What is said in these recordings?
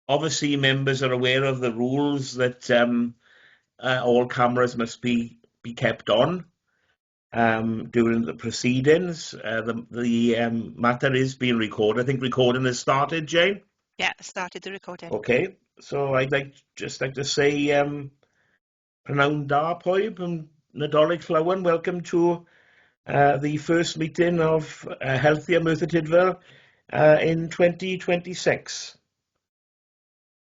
Obviously, members are aware of the rules that all cameras must be kept on during the proceedings. The matter is being recorded. I think recording has started, Jane. Yeah, started the recording. Okay, so I'd just like to say, Prynawn da poib and Nadolig Llawen, welcome to the first meeting of Healthier Merthyr Tydfil in 2026.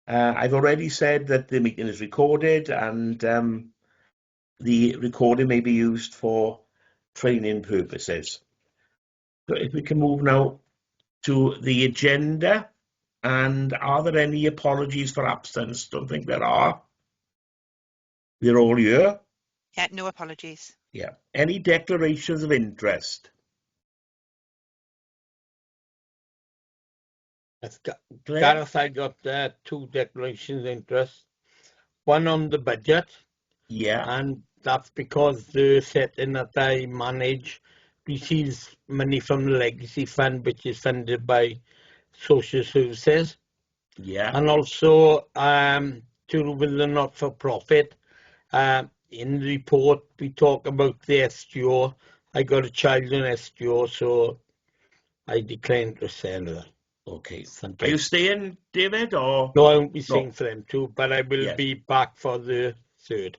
I've already said that the meeting is recorded, and the recording may be used for training purposes. So if we can move now to the agenda, and are there any apologies for absence? Don't think there are. We're all here. Yeah, no apologies. Yeah. Any declarations of interest? Gareth, I got 2 declarations of interest. One on the budget. Yeah. And that's because the setting that I manage receives money from the Legacy Fund, which is funded by Social Services. Yeah. And also to do with the not-for-profit. In the report, we talk about the SGO. I got a child in SGO, so I declined to sell that. Okay. Thank Are you staying, David, or? No, I won't be staying for them too, but I will be back for the 3rd.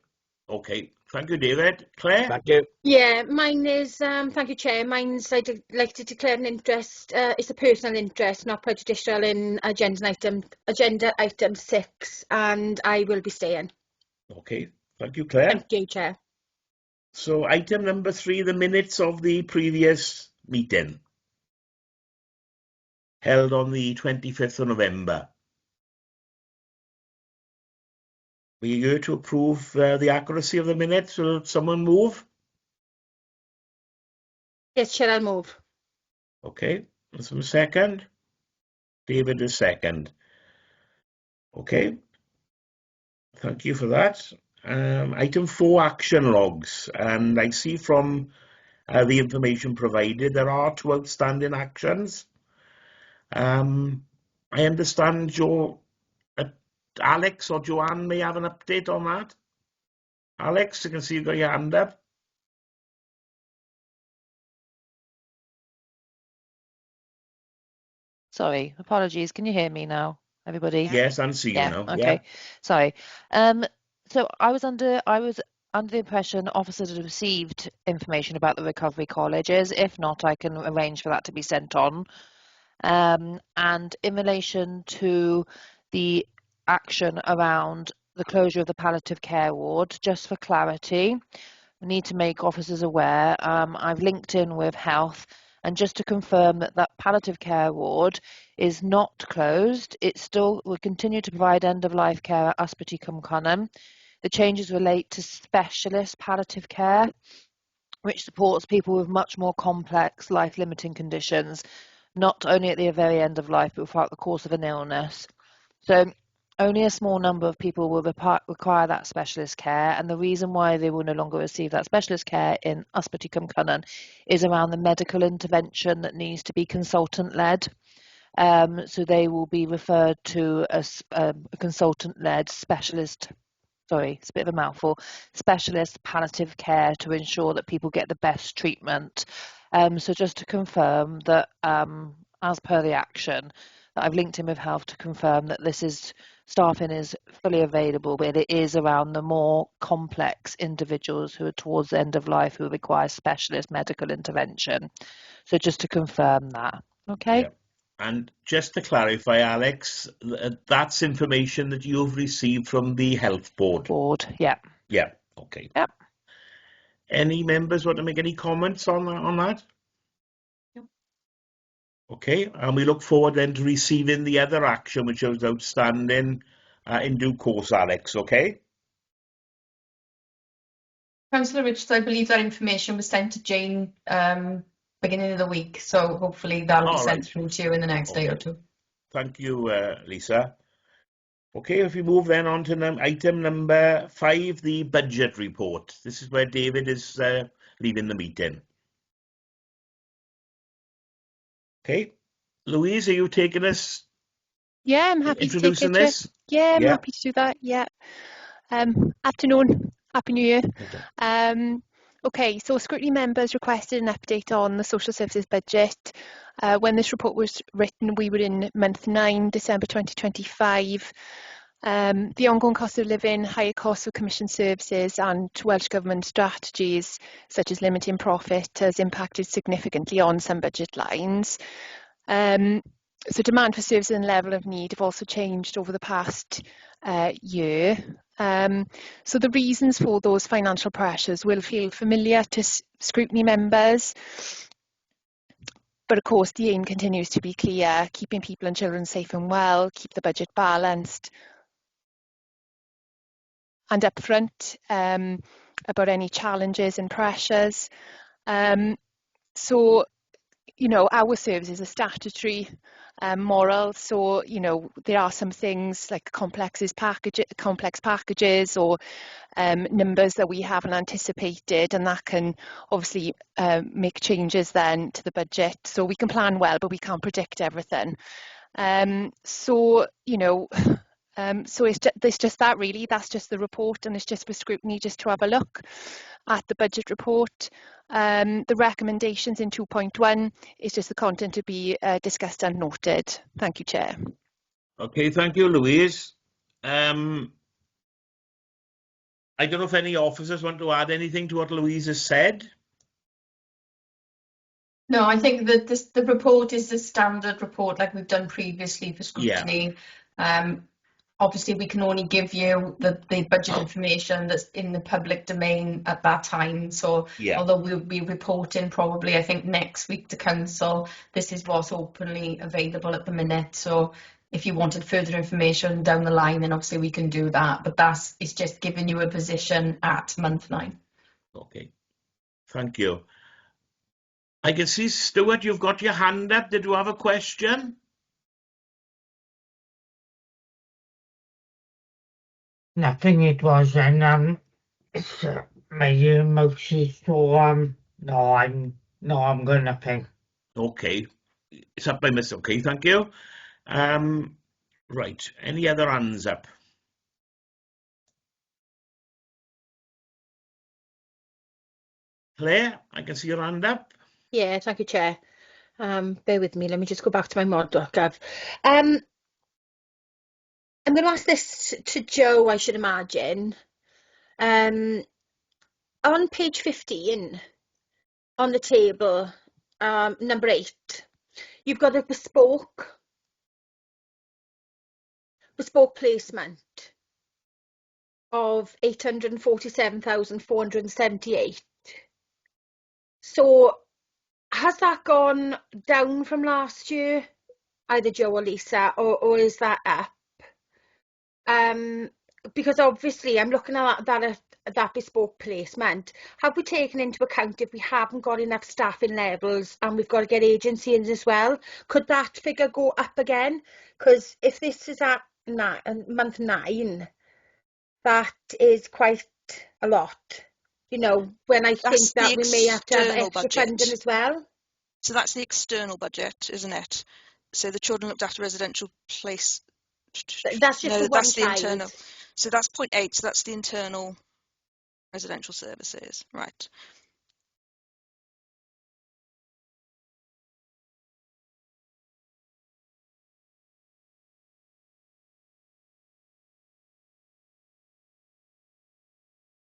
Okay. Thank you, David. Claire? Thank you. Yeah, mine is, thank you, Chair. Mine's, I'd like to declare an interest, it's a personal interest, not prejudicial, in agenda item 6, and I will be staying. Okay. Thank you, Claire. Thank you, Chair. So item number 3, the minutes of the previous meeting, held on the 25th of November. We are here to approve the accuracy of the minutes. Will someone move? Yes, Chair, I'll move. Okay. Some second. David is second. Okay. Thank you for that. Item 4, action logs. And I see from the information provided, there are 2 outstanding actions. I understand Alex or Joanne may have an update on that. Alex, I can see you've got your hand up. Sorry, apologies. Can you hear me now, everybody? Yes, I see you now. Okay. Yeah. Sorry. So I was under the impression officers had received information about the recovery colleges. If not, I can arrange for that to be sent on. And in relation to the action around the closure of the palliative care ward, just for clarity, we need to make officers aware. I've linked in with health, and just to confirm that that palliative care ward is not closed. It still will continue to provide end-of-life care at Ysbyty Cwmconnon. The changes relate to specialist palliative care, which supports people with much more complex life-limiting conditions, not only at the very end of life, but throughout the course of an illness. So only a small number of people will require that specialist care, and the reason why they will no longer receive that specialist care in Ysbyty Cwmconnon is around the medical intervention that needs to be consultant-led. So they will be referred to as a consultant-led specialist, sorry, it's a bit of a mouthful, specialist palliative care to ensure that people get the best treatment. So just to confirm that, as per the action, that I've linked in with health to confirm that this is staffing is fully available, but it is around the more complex individuals who are towards the end of life who require specialist medical intervention. So just to confirm that, okay? Yeah. And just to clarify, Alex, that's information that you've received from the health board. Yeah. Yeah. Okay. Yep. Any members want to make any comments on that? Okay, and we look forward then to receiving the other action which was outstanding in due course, Alex, okay? Councillor Richards, I believe that information was sent to Jane beginning of the week, so hopefully that'll be sent through to you in the next day or 2. Thank you, Lisa. Okay, if we move then on to item number 5, the budget report. This is where David is leaving the meeting. Okay, Louise, are you taking us Yeah, I'm happy to take introducing it, Chair. this? Yeah, I'm Yeah. happy to do that. Yeah. Afternoon. Happy New Year. Okay, so scrutiny members requested an update on the social services budget. When this report was written, we were in month 9, December 2025. The ongoing cost of living, higher costs of commission services and Welsh Government strategies such as limiting profit has impacted significantly on some budget lines. So demand for services and level of need have also changed over the past year. So the reasons for those financial pressures will feel familiar to scrutiny members. But of course, the aim continues to be clear, keeping people and children safe and well, keep the budget balanced, and upfront about any challenges and pressures. So, you know, our services are statutory, moral. So, you know, there are some things like complex packages or numbers that we haven't anticipated, and that can obviously make changes then to the budget. So we can plan well, but we can't predict everything. So, you know, so it's just that really, that's just the report, and it's just for scrutiny just to have a look at the budget report. The recommendations in 2.1 is just the content to be discussed and noted. Thank you, Chair. Okay, thank you, Louise. I don't know if any officers want to add anything to what Louise has said. No, I think that the report is the standard report like we've done previously for scrutiny. Obviously, we can only give you the budget information that's in the public domain at that time. So although we'll be reporting probably, I think, next week to Council, this is what's openly available at the minute. So if you wanted further information down the line, then obviously we can do that. But it's just giving you a position at month 9. Okay, thank you. I can see, Stuart, you've got your hand up. Did you have a question? Nothing it was, and it's my emotions. So no, I'm got nothing. Okay, it's up by Miss. Okay, thank you. Right, any other hands up? Claire, I can see your hand up. Yeah, thank you, Chair. Bear with me, let me just go back to my mod doc, Gav. I'm going to ask this to Joe, I should imagine. On page 15, on the table, number 8, you've got a bespoke placement of 847,478. So has that gone down from last year, either Joe or Lisa, or is that up? Because obviously I'm looking at that bespoke placement. Have we taken into account if we haven't got enough staffing levels and we've got to get agency in as well? Could that figure go up again? Because if this is at month 9, that is quite a lot. You know, when I think that we may have to have extra funding as well. So that's the external budget, isn't it? So the children looked after residential place. That's just the one that's the internal. So that's 0.8. So that's the internal residential services, right?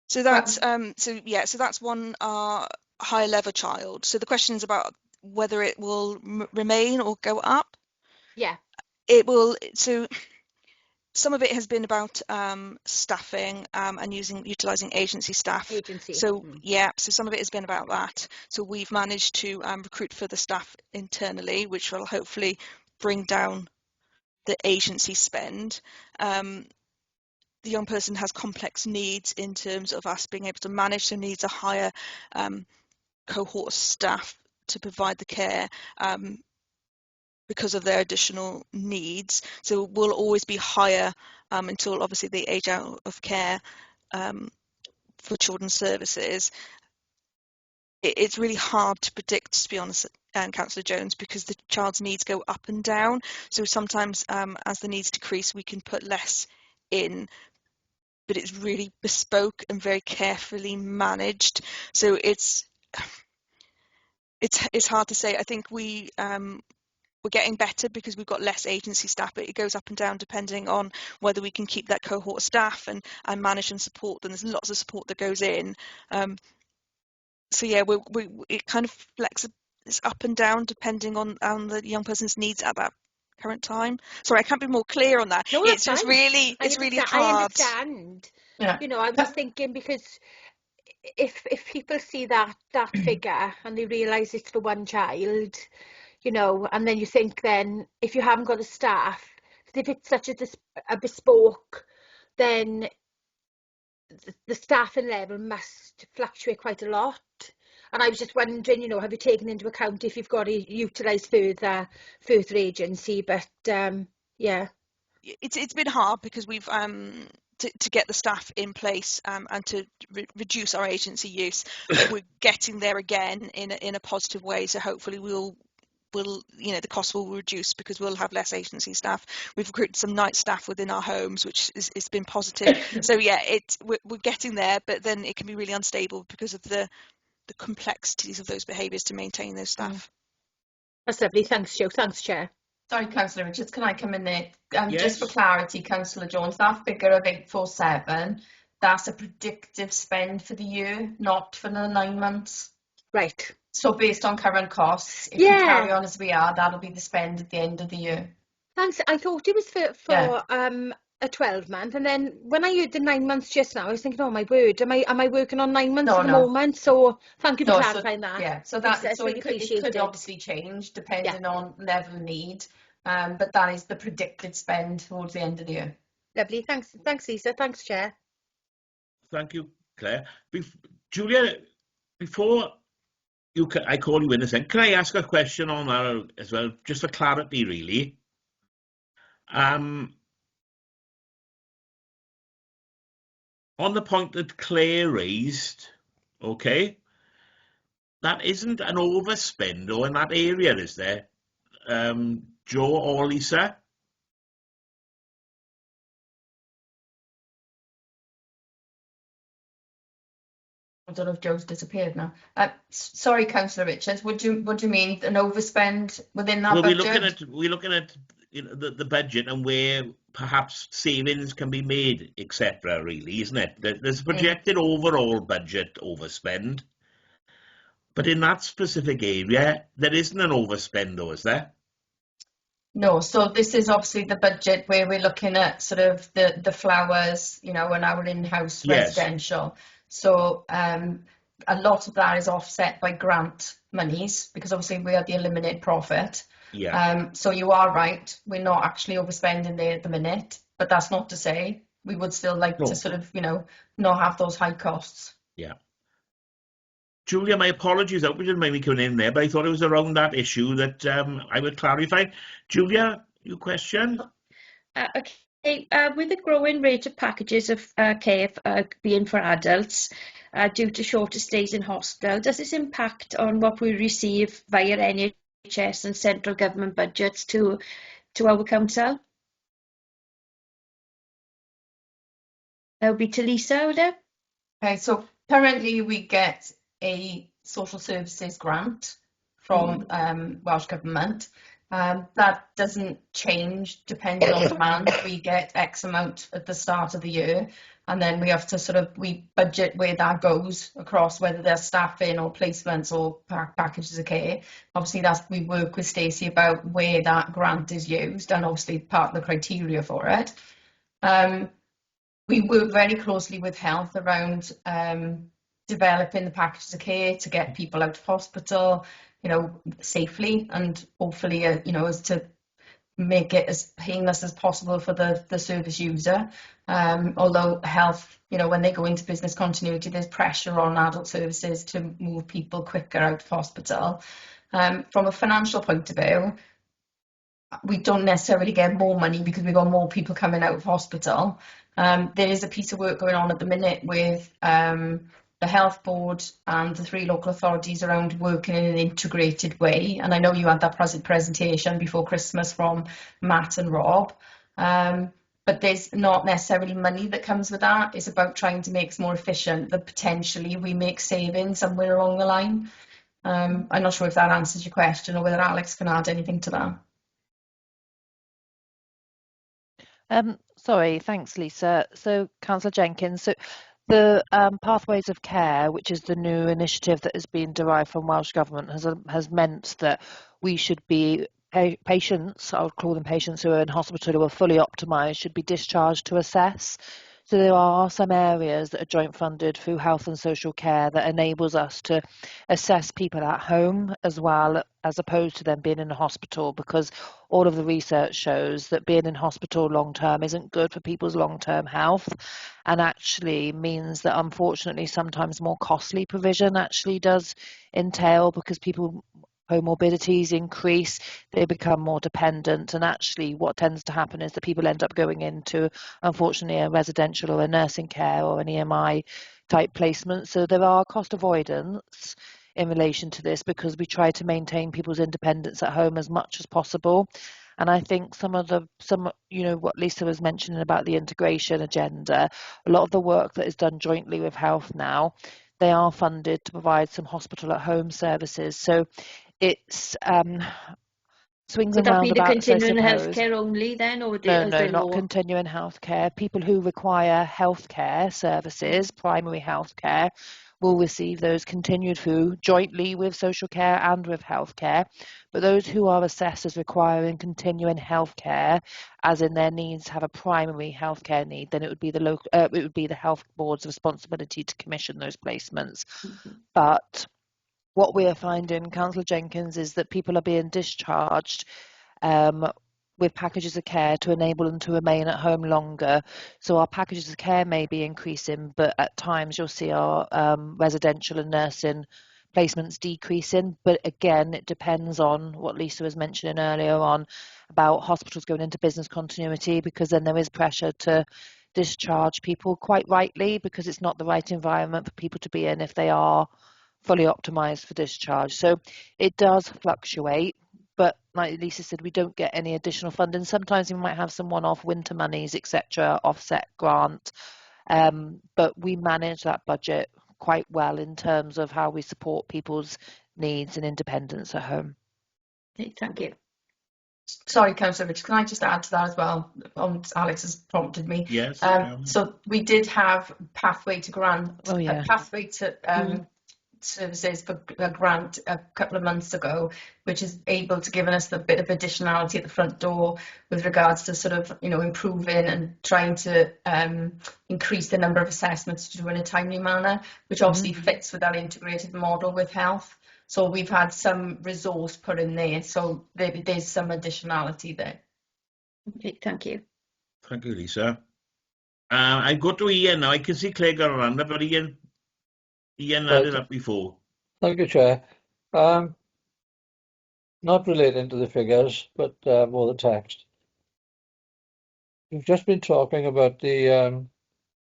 So that's so that's one high level child. So the question is about whether it will remain or go up. Yeah. It will. So some of it has been about staffing and utilising agency staff. So so some of it has been about that. So we've managed to recruit further staff internally, which will hopefully bring down the agency spend. The young person has complex needs in terms of us being able to manage, so needs a higher cohort of staff to provide the care because of their additional needs. So we'll always be higher until obviously they age out of care for children's services. It's really hard to predict, to be honest, Councillor Jones, because the child's needs go up and down. So sometimes as the needs decrease, we can put less in, but it's really bespoke and very carefully managed. So it's hard to say. I think we're getting better because we've got less agency staff, but it goes up and down depending on whether we can keep that cohort of staff and manage and support them. There's lots of support that goes in. So yeah, it kind of flexes up and down depending on the young person's needs at that current time. Sorry, I can't be more clear on that. No, it's that's just fine. really, it's really hard. I understand. Yeah. You know, I was thinking, because if people see that figure and they realise it's for one child, you know, and then you think, then if you haven't got the staff, if it's such a bespoke, then the staffing level must fluctuate quite a lot. And I was just wondering, you know, have you taken into account if you've got to utilise further agency? But yeah, it's been hard because we've to get the staff in place and to reduce our agency use. We're getting there again in a positive way. So hopefully we'll you know, the cost will reduce because we'll have less agency staff. We've recruited some night staff within our homes, which it's been positive. So yeah, we're getting there, but then it can be really unstable because of the complexities of those behaviours to maintain those staff. That's lovely. Thanks, Jo. Thanks, Chair. Sorry, Councillor Richards, can I come in there? Yes. Just for clarity, Councillor Jones, that figure of 847, that's a predictive spend for the year, not for the 9 months. Right. So based on current costs, if we carry on as we are, that'll be the spend at the end of the year. Thanks. I thought it was for a 12-month, and then when I heard the 9 months just now, I was thinking, oh my word, am I working on 9 months at the moment? So thank you for clarifying that. Yeah, so really it could obviously change depending on level of need, but that is the predicted spend towards the end of the year. Lovely. Thanks, Lisa. Thanks, Chair. Thank you, Claire. Julia, before I call you in a second, can I ask a question on that as well, just for clarity, really? On the point that Claire raised, okay, that isn't an overspend though in that area, is there? Jo or Lisa? I don't know if Joe's disappeared now. Sorry, Councillor Richards, what do you mean an overspend within that budget? We're looking at you know, the budget and where perhaps savings can be made, etc. Really, isn't it? There's a projected overall budget overspend, but in that specific area, there isn't an overspend, though, is there? No. So this is obviously the budget where we're looking at sort of the flowers, you know, and our in-house residential. So a lot of that is offset by grant monies because obviously we are the eliminate profit. Yeah. So you are right. We're not actually overspending there at the minute, but that's not to say we would still like to sort of, you know, not have those high costs. Yeah. Julia, my apologies. I hope you didn't mind me coming in there, but I thought it was around that issue that I would clarify. Julia, your question? Okay. With the growing rate of packages of care being for adults due to shorter stays in hospital, does this impact on what we receive via NHS and central government budgets to our council? That would be to Lisa, would it? Okay, so currently we get a social services grant from Welsh Government. That doesn't change depending on demand. We get X amount at the start of the year, and then we have to we budget where that goes across, whether they're staffing or placements or packages of care. Obviously, we work with Stacey about where that grant is used, and obviously part of the criteria for it. We work very closely with health around developing the packages of care to get people out of hospital, you know, safely, and hopefully, you know, as to make it as painless as possible for the service user. Although health, you know, when they go into business continuity, there's pressure on adult services to move people quicker out of hospital. From a financial point of view, we don't necessarily get more money because we've got more people coming out of hospital. There is a piece of work going on at the minute with the health board and the 3 local authorities around working in an integrated way. And I know you had that presentation before Christmas from Matt and Rob. But there's not necessarily money that comes with that. It's about trying to make it more efficient, that potentially we make savings somewhere along the line. I'm not sure if that answers your question or whether Alex can add anything to that. Sorry, thanks, Lisa. So, Councillor Jenkins, so the Pathways of Care, which is the new initiative that has been derived from Welsh Government, has meant that we should be patients, I would call them patients who are in hospital who are fully optimised, should be discharged to assess. So there are some areas that are joint funded through health and social care that enables us to assess people at home as well, as opposed to them being in a hospital, because all of the research shows that being in hospital long term isn't good for people's long term health, and actually means that unfortunately sometimes more costly provision actually does entail, because people comorbidities increase, they become more dependent, and actually what tends to happen is that people end up going into, unfortunately, a residential or a nursing care or an EMI type placement. So there are cost avoidance in relation to this, because we try to maintain people's independence at home as much as possible. And I think what Lisa was mentioning about the integration agenda, a lot of the work that is done jointly with Health now, they are funded to provide some hospital at home services. So it's swings Would and that be the roundabouts, I continuing suppose. healthcare only then, or No, is there not more? continuing healthcare. People who require healthcare services, primary healthcare, will receive those continued through jointly with social care and with healthcare. But those who are assessed as requiring continuing healthcare, as in their needs have a primary healthcare need, then it would be the health board's responsibility to commission those placements. But what we are finding, Councillor Jenkins, is that people are being discharged with packages of care to enable them to remain at home longer. So our packages of care may be increasing, but at times you'll see our residential and nursing placements decreasing. But again, it depends on what Lisa was mentioning earlier on about hospitals going into business continuity, because then there is pressure to discharge people, quite rightly, because it's not the right environment for people to be in if they are fully optimised for discharge. So it does fluctuate, but like Lisa said, we don't get any additional funding. Sometimes we might have some one-off winter monies, etc., offset grant, but we manage that budget quite well in terms of how we support people's needs and independence at home. Okay, thank you. Sorry, Councillor Rich, can I just add to that as well? Alex has prompted me. Yes. So we did have pathway to grant, pathway to services for a grant a couple of months ago, which is able to give us the bit of additionality at the front door with regards to sort of, improving and trying to increase the number of assessments to do in a timely manner, which obviously fits with that integrated model with health. So we've had some resource put in there, so there's some additionality there. Okay, thank you. Thank you, Lisa. I go to Ian now. I can see Claire got around, but Ian had it up before. Thank you, Chair. Not relating to the figures, but more the text. We've just been talking about the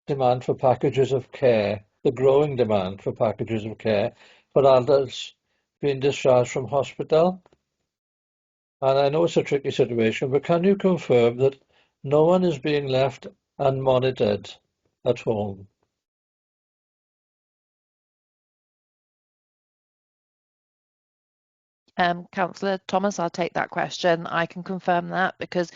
demand for packages of care, the growing demand for packages of care for adults being discharged from hospital. And I know it's a tricky situation, but can you confirm that no one is being left unmonitored at home? Councillor Thomas, I'll take that question. I can confirm that, because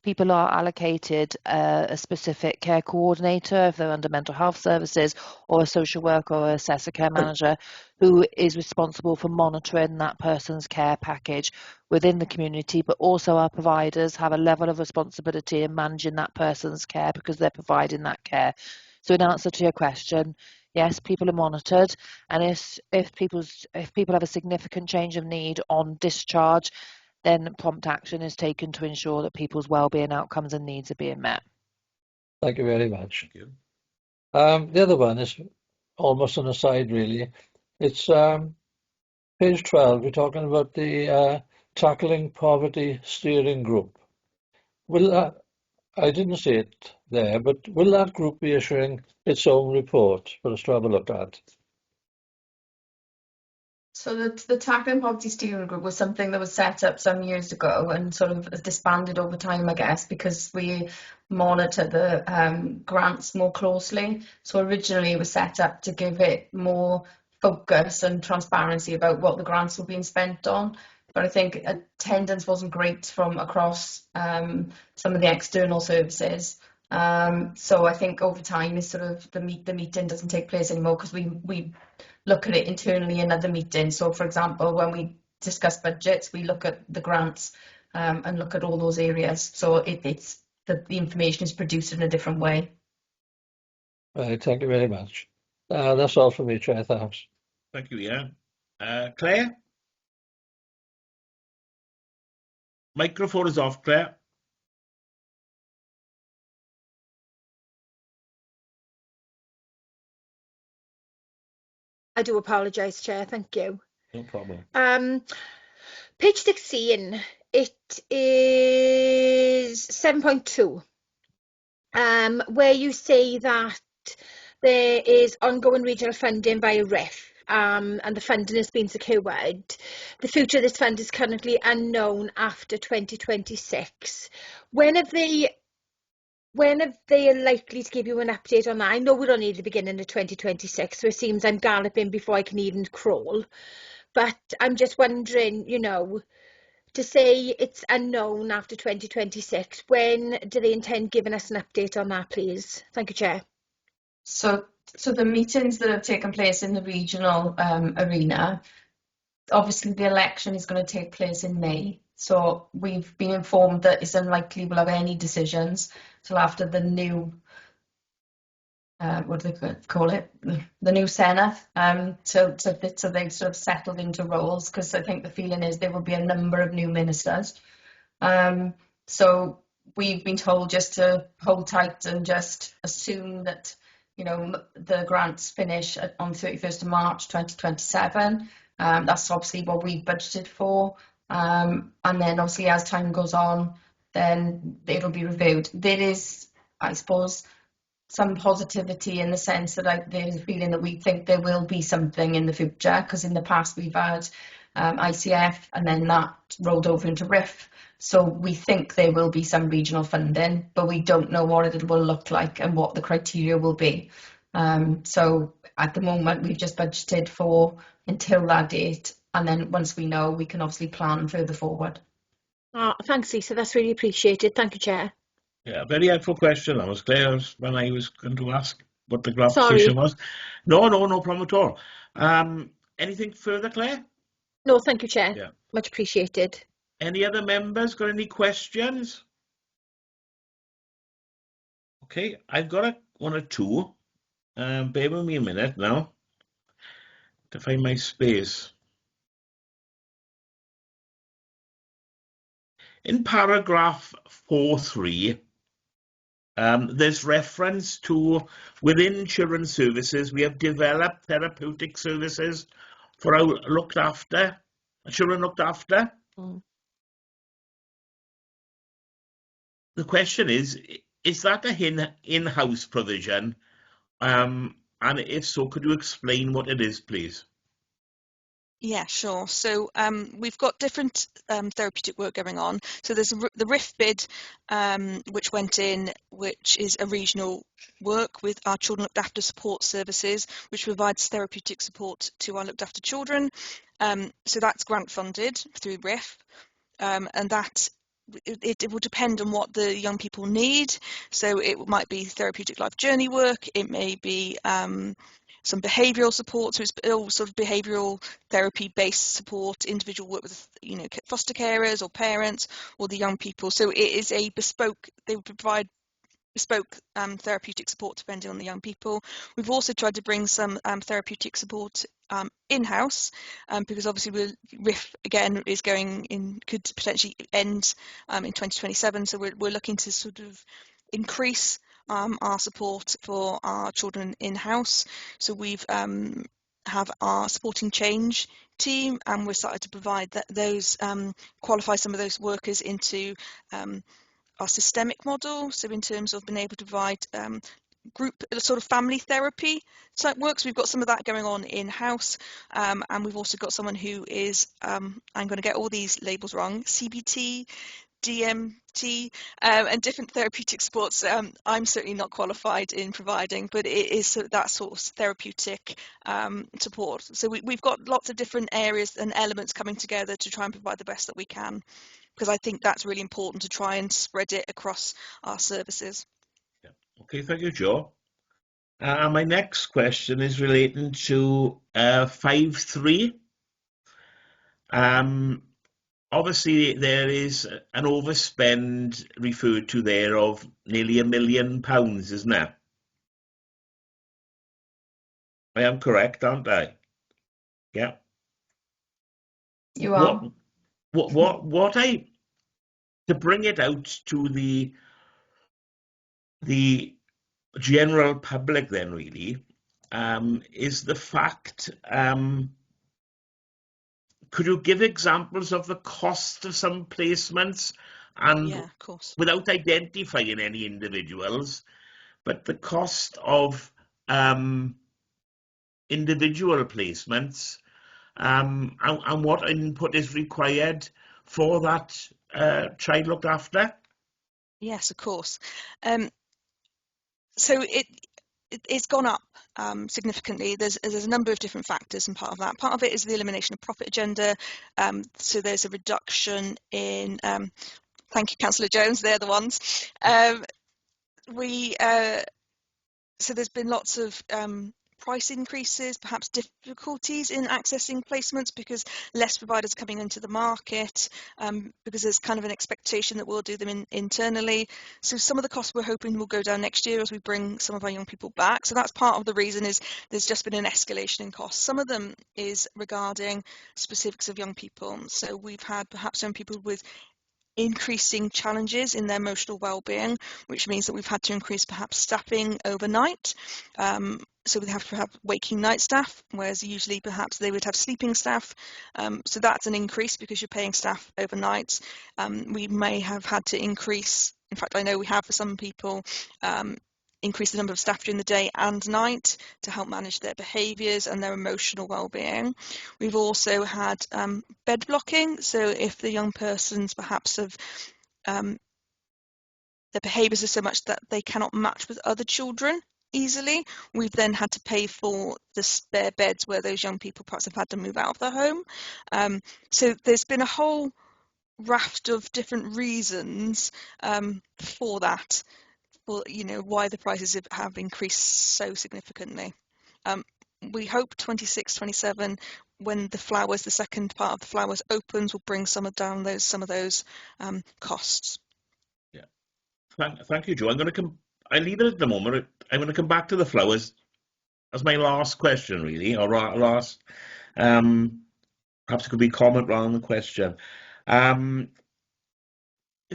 people are allocated a specific care coordinator if they're under mental health services, or a social worker or assessor care manager who is responsible for monitoring that person's care package within the community. But also our providers have a level of responsibility in managing that person's care, because they're providing that care. So in answer to your question, yes, people are monitored, and if people have a significant change of need on discharge, then prompt action is taken to ensure that people's wellbeing outcomes and needs are being met. Thank you very much. Thank you. The other one is almost an aside, really. It's page 12. We're talking about the Tackling Poverty Steering Group. I didn't see it there, but will that group be issuing its own report for us to have a look at? So the Tackling Poverty Steering Group was something that was set up some years ago and sort of has disbanded over time, I guess, because we monitor the grants more closely. So originally it was set up to give it more focus and transparency about what the grants were being spent on. But I think attendance wasn't great from across some of the external services. So I think over time is sort of the meeting doesn't take place anymore because we look at it internally in other meetings. So for example, when we discuss budgets, we look at the grants and look at all those areas. So it's the information is produced in a different way. Right, thank you very much. That's all from me, Chair, thanks. Thank you, yeah. Claire? Microphone is off, Claire. I do apologise, Chair, thank you. No problem. Page 16, it is 7.2, where you say that there is ongoing regional funding via RIF, and the funding has been secured. The future of this fund is currently unknown after 2026. When are they likely to give you an update on that? I know we're only at the beginning of 2026, so it seems I'm galloping before I can even crawl. But I'm just wondering, you know, to say it's unknown after 2026, when do they intend giving us an update on that, please? Thank you, Chair. So the meetings that have taken place in the regional arena, obviously the election is going to take place in May. So we've been informed that it's unlikely we'll have any decisions till after the new, what do they call it? The new Senate. So they've sort of settled into roles, because I think the feeling is there will be a number of new ministers. So we've been told just to hold tight and just assume that, you know, the grants finish on 31st of March 2027. That's obviously what we've budgeted for. And then obviously as time goes on, then it'll be reviewed. There is, I suppose, some positivity in the sense that there's a feeling that we think there will be something in the future, because in the past we've had ICF and then that rolled over into RIF. So we think there will be some regional funding, but we don't know what it will look like and what the criteria will be. So at the moment we've just budgeted for until that date, and then once we know, we can obviously plan further forward. Thanks, Lisa, that's really appreciated. Thank you, Chair. Yeah, very helpful question. That was clear when I was going to ask what the grant Sorry. position was. No problem at all. Anything further, Claire? No, thank you, Chair. Yeah. Much appreciated. Any other members got any questions? Okay, I've got one or two. Bear with me a minute now to find my space. In paragraph 4.3, there's reference to within children's services, we have developed therapeutic services for our children looked after. Mm. The question is that a in-house provision? And if so, could you explain what it is, please? Yeah, sure. So we've got different therapeutic work going on. So there's the RIF bid, which went in, which is a regional work with our Children Looked After Support Services, which provides therapeutic support to our looked after children. So that's grant funded through RIF, and that it will depend on what the young people need. So it might be therapeutic life journey work, it may be some behavioural support, so it's all sort of behavioural therapy based support, individual work with, you know, foster carers or parents or the young people. So it is a bespoke, they would provide bespoke therapeutic support depending on the young people. We've also tried to bring some therapeutic support in-house, because obviously RIF again is could potentially end in 2027, so we're looking to sort of increase our support for our children in-house. So we've have our supporting change team, and we're starting to provide those qualify some of those workers into our systemic model. So in terms of being able to provide group sort of family therapy type works. We've got some of that going on in-house, and we've also got someone who is, I'm going to get all these labels wrong, CBT, DMT, and different therapeutic supports. I'm certainly not qualified in providing, but it is that sort of therapeutic support. So we've got lots of different areas and elements coming together to try and provide the best that we can, because I think that's really important to try and spread it across our services. Yeah. Okay, thank you, Jo. My next question is relating to 5.3. Obviously, there is an overspend referred to there of nearly £1 million, isn't there? I am correct, aren't I? Yeah. You are. What I, to bring it out to the general public then really, is the fact, could you give examples of the cost of some placements, and Yeah, of course. without identifying any individuals, but the cost of individual placements, and what input is required for that child looked after? Yes, of course. So it's gone up significantly. There's a number of different factors, and part of it is the elimination of profit agenda. So there's a reduction in. Thank you, Councillor Jones. They're the ones. So there's been lots of price increases, perhaps difficulties in accessing placements because less providers are coming into the market, because there's kind of an expectation that we'll do them internally. So some of the costs we're hoping will go down next year as we bring some of our young people back. So that's part of the reason is there's just been an escalation in costs. Some of them is regarding specifics of young people. So we've had perhaps young people with increasing challenges in their emotional well-being, which means that we've had to increase perhaps staffing overnight. So we have to have waking night staff, whereas usually perhaps they would have sleeping staff. So that's an increase because you're paying staff overnight. We may have had to increase, in fact I know we have for some people, increase the number of staff during the day and night to help manage their behaviours and their emotional well-being. We've also had bed blocking, so if the young persons perhaps have their behaviours are so much that they cannot match with other children easily, we've then had to pay for the spare beds where those young people perhaps have had to move out of their home. So there's been a whole raft of different reasons for that. Well, you know, why the prices have increased so significantly. We hope 26, 27, when the flowers, the second part of the flowers opens, will bring some of those costs. Yeah, thank you, Jo. I leave it at the moment. I'm going to come back to the flowers as my last question, really, or last. Perhaps it could be comment rather than question. If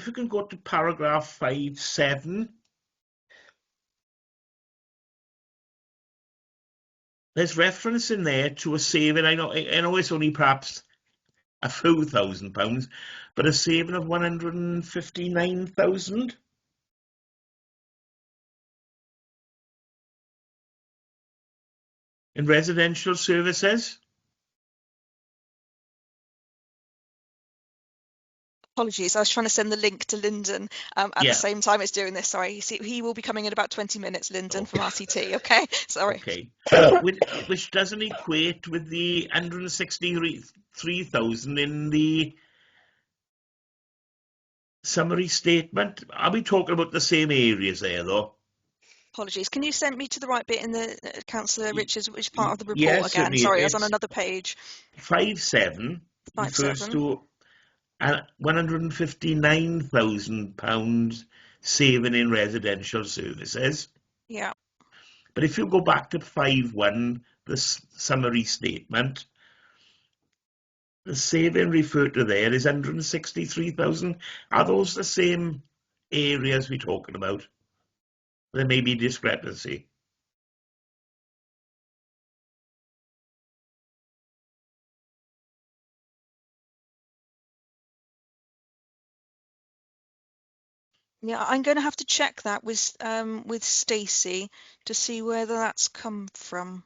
we can go to paragraph 5.7. There's reference in there to a saving. I know it's only perhaps a few £1,000, but a saving of 159,000 in residential services. Apologies, I was trying to send the link to Lyndon at the same time as doing this. Sorry, he will be coming in about 20 minutes, Lyndon, from RCT. Okay, sorry. Okay, which doesn't equate with the 163,000 in the summary statement. Are we talking about the same areas there, though? Apologies. Can you send me to the right bit in the Councillor Richards, which part of the report yes, again? certainly. Sorry, I was on another page. 5.7 refers to £159,000 saving in residential services. Yeah. But if you go back to 5.1, the summary statement, the saving referred to there is 163,000. Are those the same areas we're talking about? There may be discrepancy. Yeah, I'm going to have to check that with Stacey to see whether that's come from.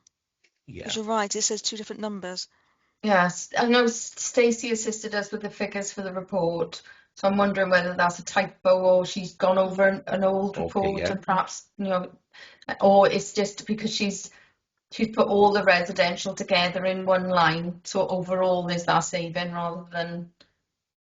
Yeah. Because you're right, it says two different numbers. Yes, I know Stacey assisted us with the figures for the report, so I'm wondering whether that's a typo or she's gone over an old report yeah. and perhaps, you know, or it's just because she's put all the residential together in one line, so overall there's that saving rather than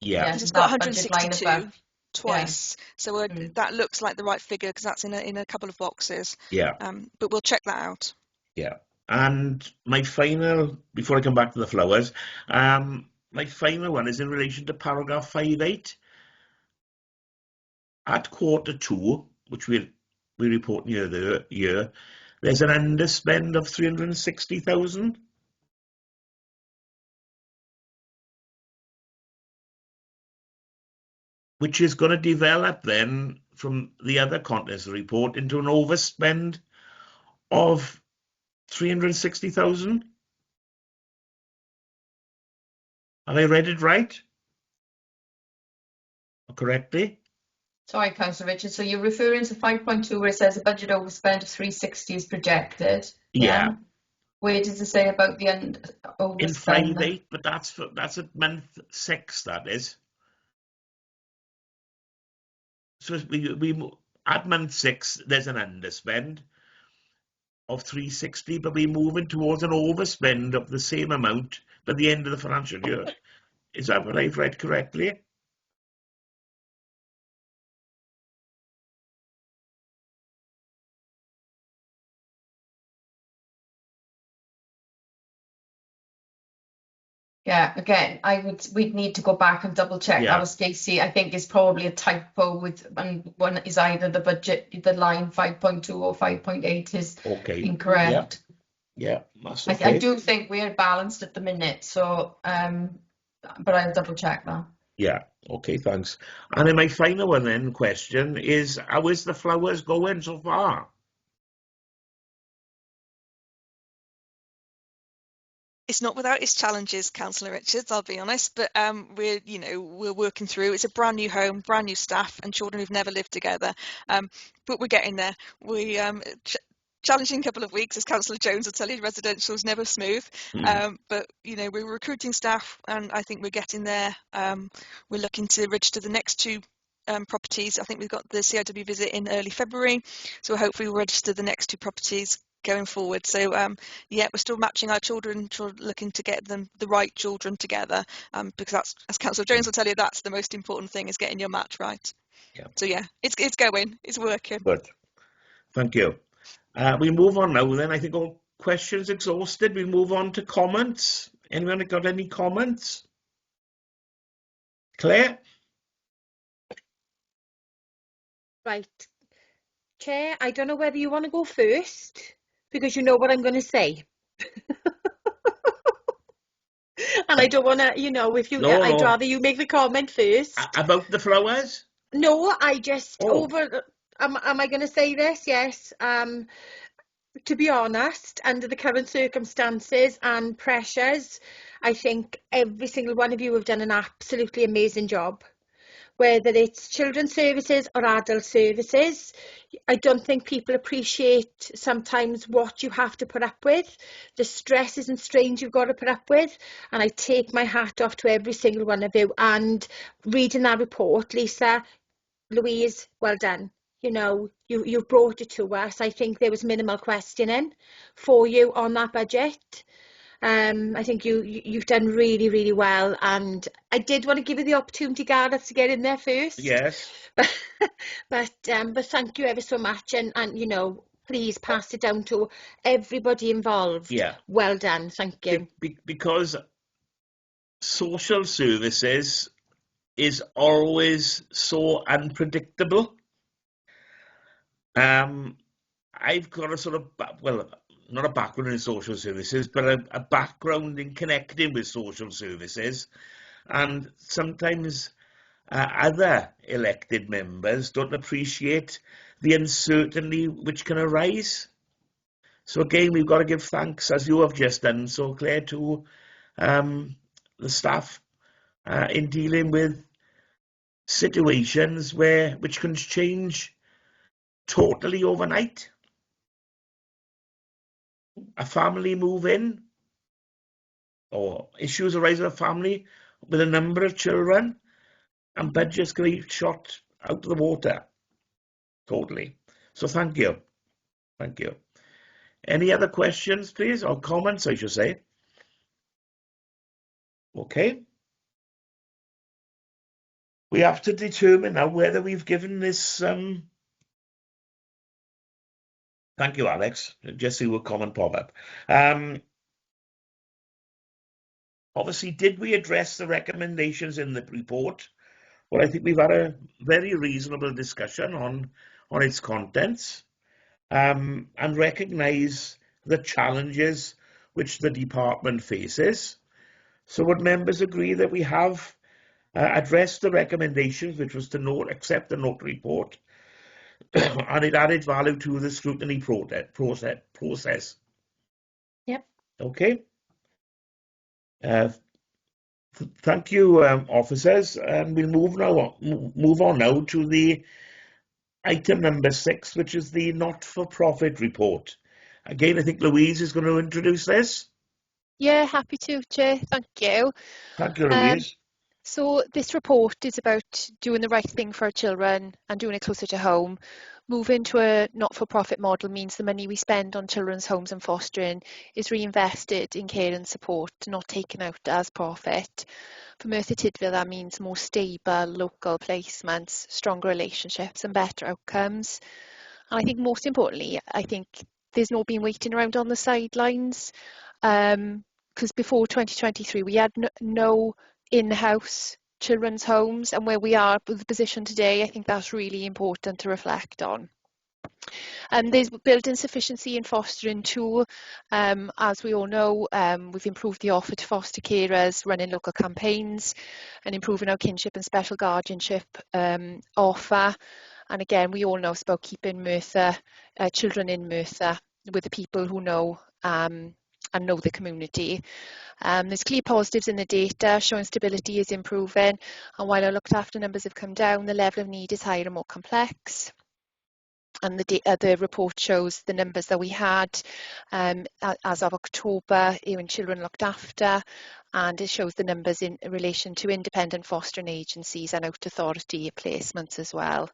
Yeah. It's got that budget line 162 above. twice, so that looks like the right figure because that's in a couple of boxes. Yeah. But we'll check that out. Yeah. And my final, before I come back to the flowers, my final one is in relation to paragraph 5.8. At Q2, which we're reporting year, there's an underspend of 360,000. Which is going to develop then from the other contents report into an overspend of 360,000. Have I read it right? Or correctly? Sorry, Councillor Richard, so you're referring to 5.2 where it says a budget overspend of 360 is projected? Yeah. Where does it say about the overspend? In 5.8, but that's at month 6, that is. So we at month 6, there's an underspend of 360, but we're moving towards an overspend of the same amount by the end of the financial year. Is that what I've read correctly? Yeah, again, we'd need to go back and double check that with Stacey. I think it's probably a typo and one is either the budget, the line 5.2 or 5.8 is incorrect. Yeah, that's okay. I do think we're balanced at the minute, so but I'll double check that. Yeah, okay, thanks. And then my final one then question is, how is the flowers going so far? It's not without its challenges, Councillor Richards, I'll be honest, but we're working through. It's a brand new home, brand new staff, and children who've never lived together. But we're getting there. We challenging couple of weeks, as Councillor Jones will tell you, residential is never smooth. But we're recruiting staff, and I think we're getting there. We're looking to register the next two properties. I think we've got the CIW visit in early February, so hopefully we'll register the next two properties going forward. So we're still matching our children, looking to get them the right children together, because that's, as Councillor Jones will tell you, that's the most important thing, is getting your match right. So it's going, it's working. Good, thank you. We move on now then. I think all questions exhausted. We move on to comments. Anyone got any comments? Claire? Right, Chair, I don't know whether you want to go first, because you know what I'm going to say. And I don't want to, I'd rather you make the comment first. About the flowers? No, I just am I going to say this? Yes. To be honest, under the current circumstances and pressures, I think every single one of you have done an absolutely amazing job. Whether it's children's services or adult services, I don't think people appreciate sometimes what you have to put up with, the stresses and strains you've got to put up with, and I take my hat off to every single one of you. And reading that report, Lisa, Louise, well done. You've brought it to us. I think there was minimal questioning for you on that budget. I think you've done really, really well, and I did want to give you the opportunity, Gareth, to get in there first. Yes. But thank you ever so much, and please pass it down to everybody involved. Yeah. Well done, thank you. Because social services is always so unpredictable. I've got a sort of, not a background in social services, but a background in connecting with social services. And sometimes other elected members don't appreciate the uncertainty which can arise. So again, we've got to give thanks, as you have just done, so Claire, to the staff in dealing with situations which can change totally overnight. A family move in, or issues arise in a family with a number of children, and budgets can be shot out of the water totally. So thank you. Thank you. Any other questions, please, or comments, I should say? Okay. We have to determine now whether we've given this. Thank you, Alex. Just see what comment pop up. Obviously, did we address the recommendations in the report? Well, I think we've had a very reasonable discussion on its contents, and recognise the challenges which the department faces. So would members agree that we have addressed the recommendations, which was to accept the note report, and it added value to the scrutiny process? Yep. Okay. Thank you, officers, and we'll move on now to the item number 6, which is the not-for-profit report. Again, I think Louise is going to introduce this. Yeah, happy to, Chair. Thank you. Thank you, Louise. So this report is about doing the right thing for our children and doing it closer to home. Moving to a not-for-profit model means the money we spend on children's homes and fostering is reinvested in care and support, not taken out as profit. For Merthyr Tydfil, that means more stable local placements, stronger relationships and better outcomes. And I think most importantly, I think there's no been waiting around on the sidelines. Because before 2023, we had no in-house children's homes, and where we are with the position today, I think that's really important to reflect on. There's built insufficiency in fostering too. As we all know, we've improved the offer to foster carers, running local campaigns and improving our kinship and special guardianship offer. And again, we all know it's about keeping Merthyr, children in Merthyr with the people who know and know the community. There's clear positives in the data showing stability is improving, and while our looked after numbers have come down, the level of need is higher and more complex. And the report shows the numbers that we had as of October when children looked after, and it shows the numbers in relation to independent fostering agencies and out authority placements as well.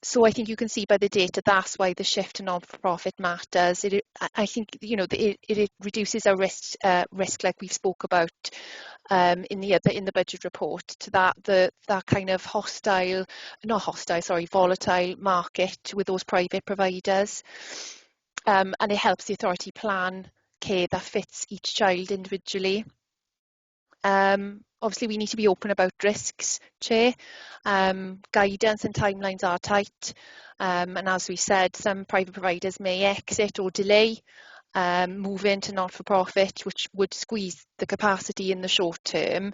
So I think you can see by the data that's why the shift to non-for-profit matters. I think it reduces our risk like we've spoke about in the budget report, to that kind of volatile market with those private providers, and it helps the authority plan care that fits each child individually. Obviously, we need to be open about risks, Chair. Guidance and timelines are tight, and as we said, some private providers may exit or delay move into not-for-profit, which would squeeze the capacity in the short term.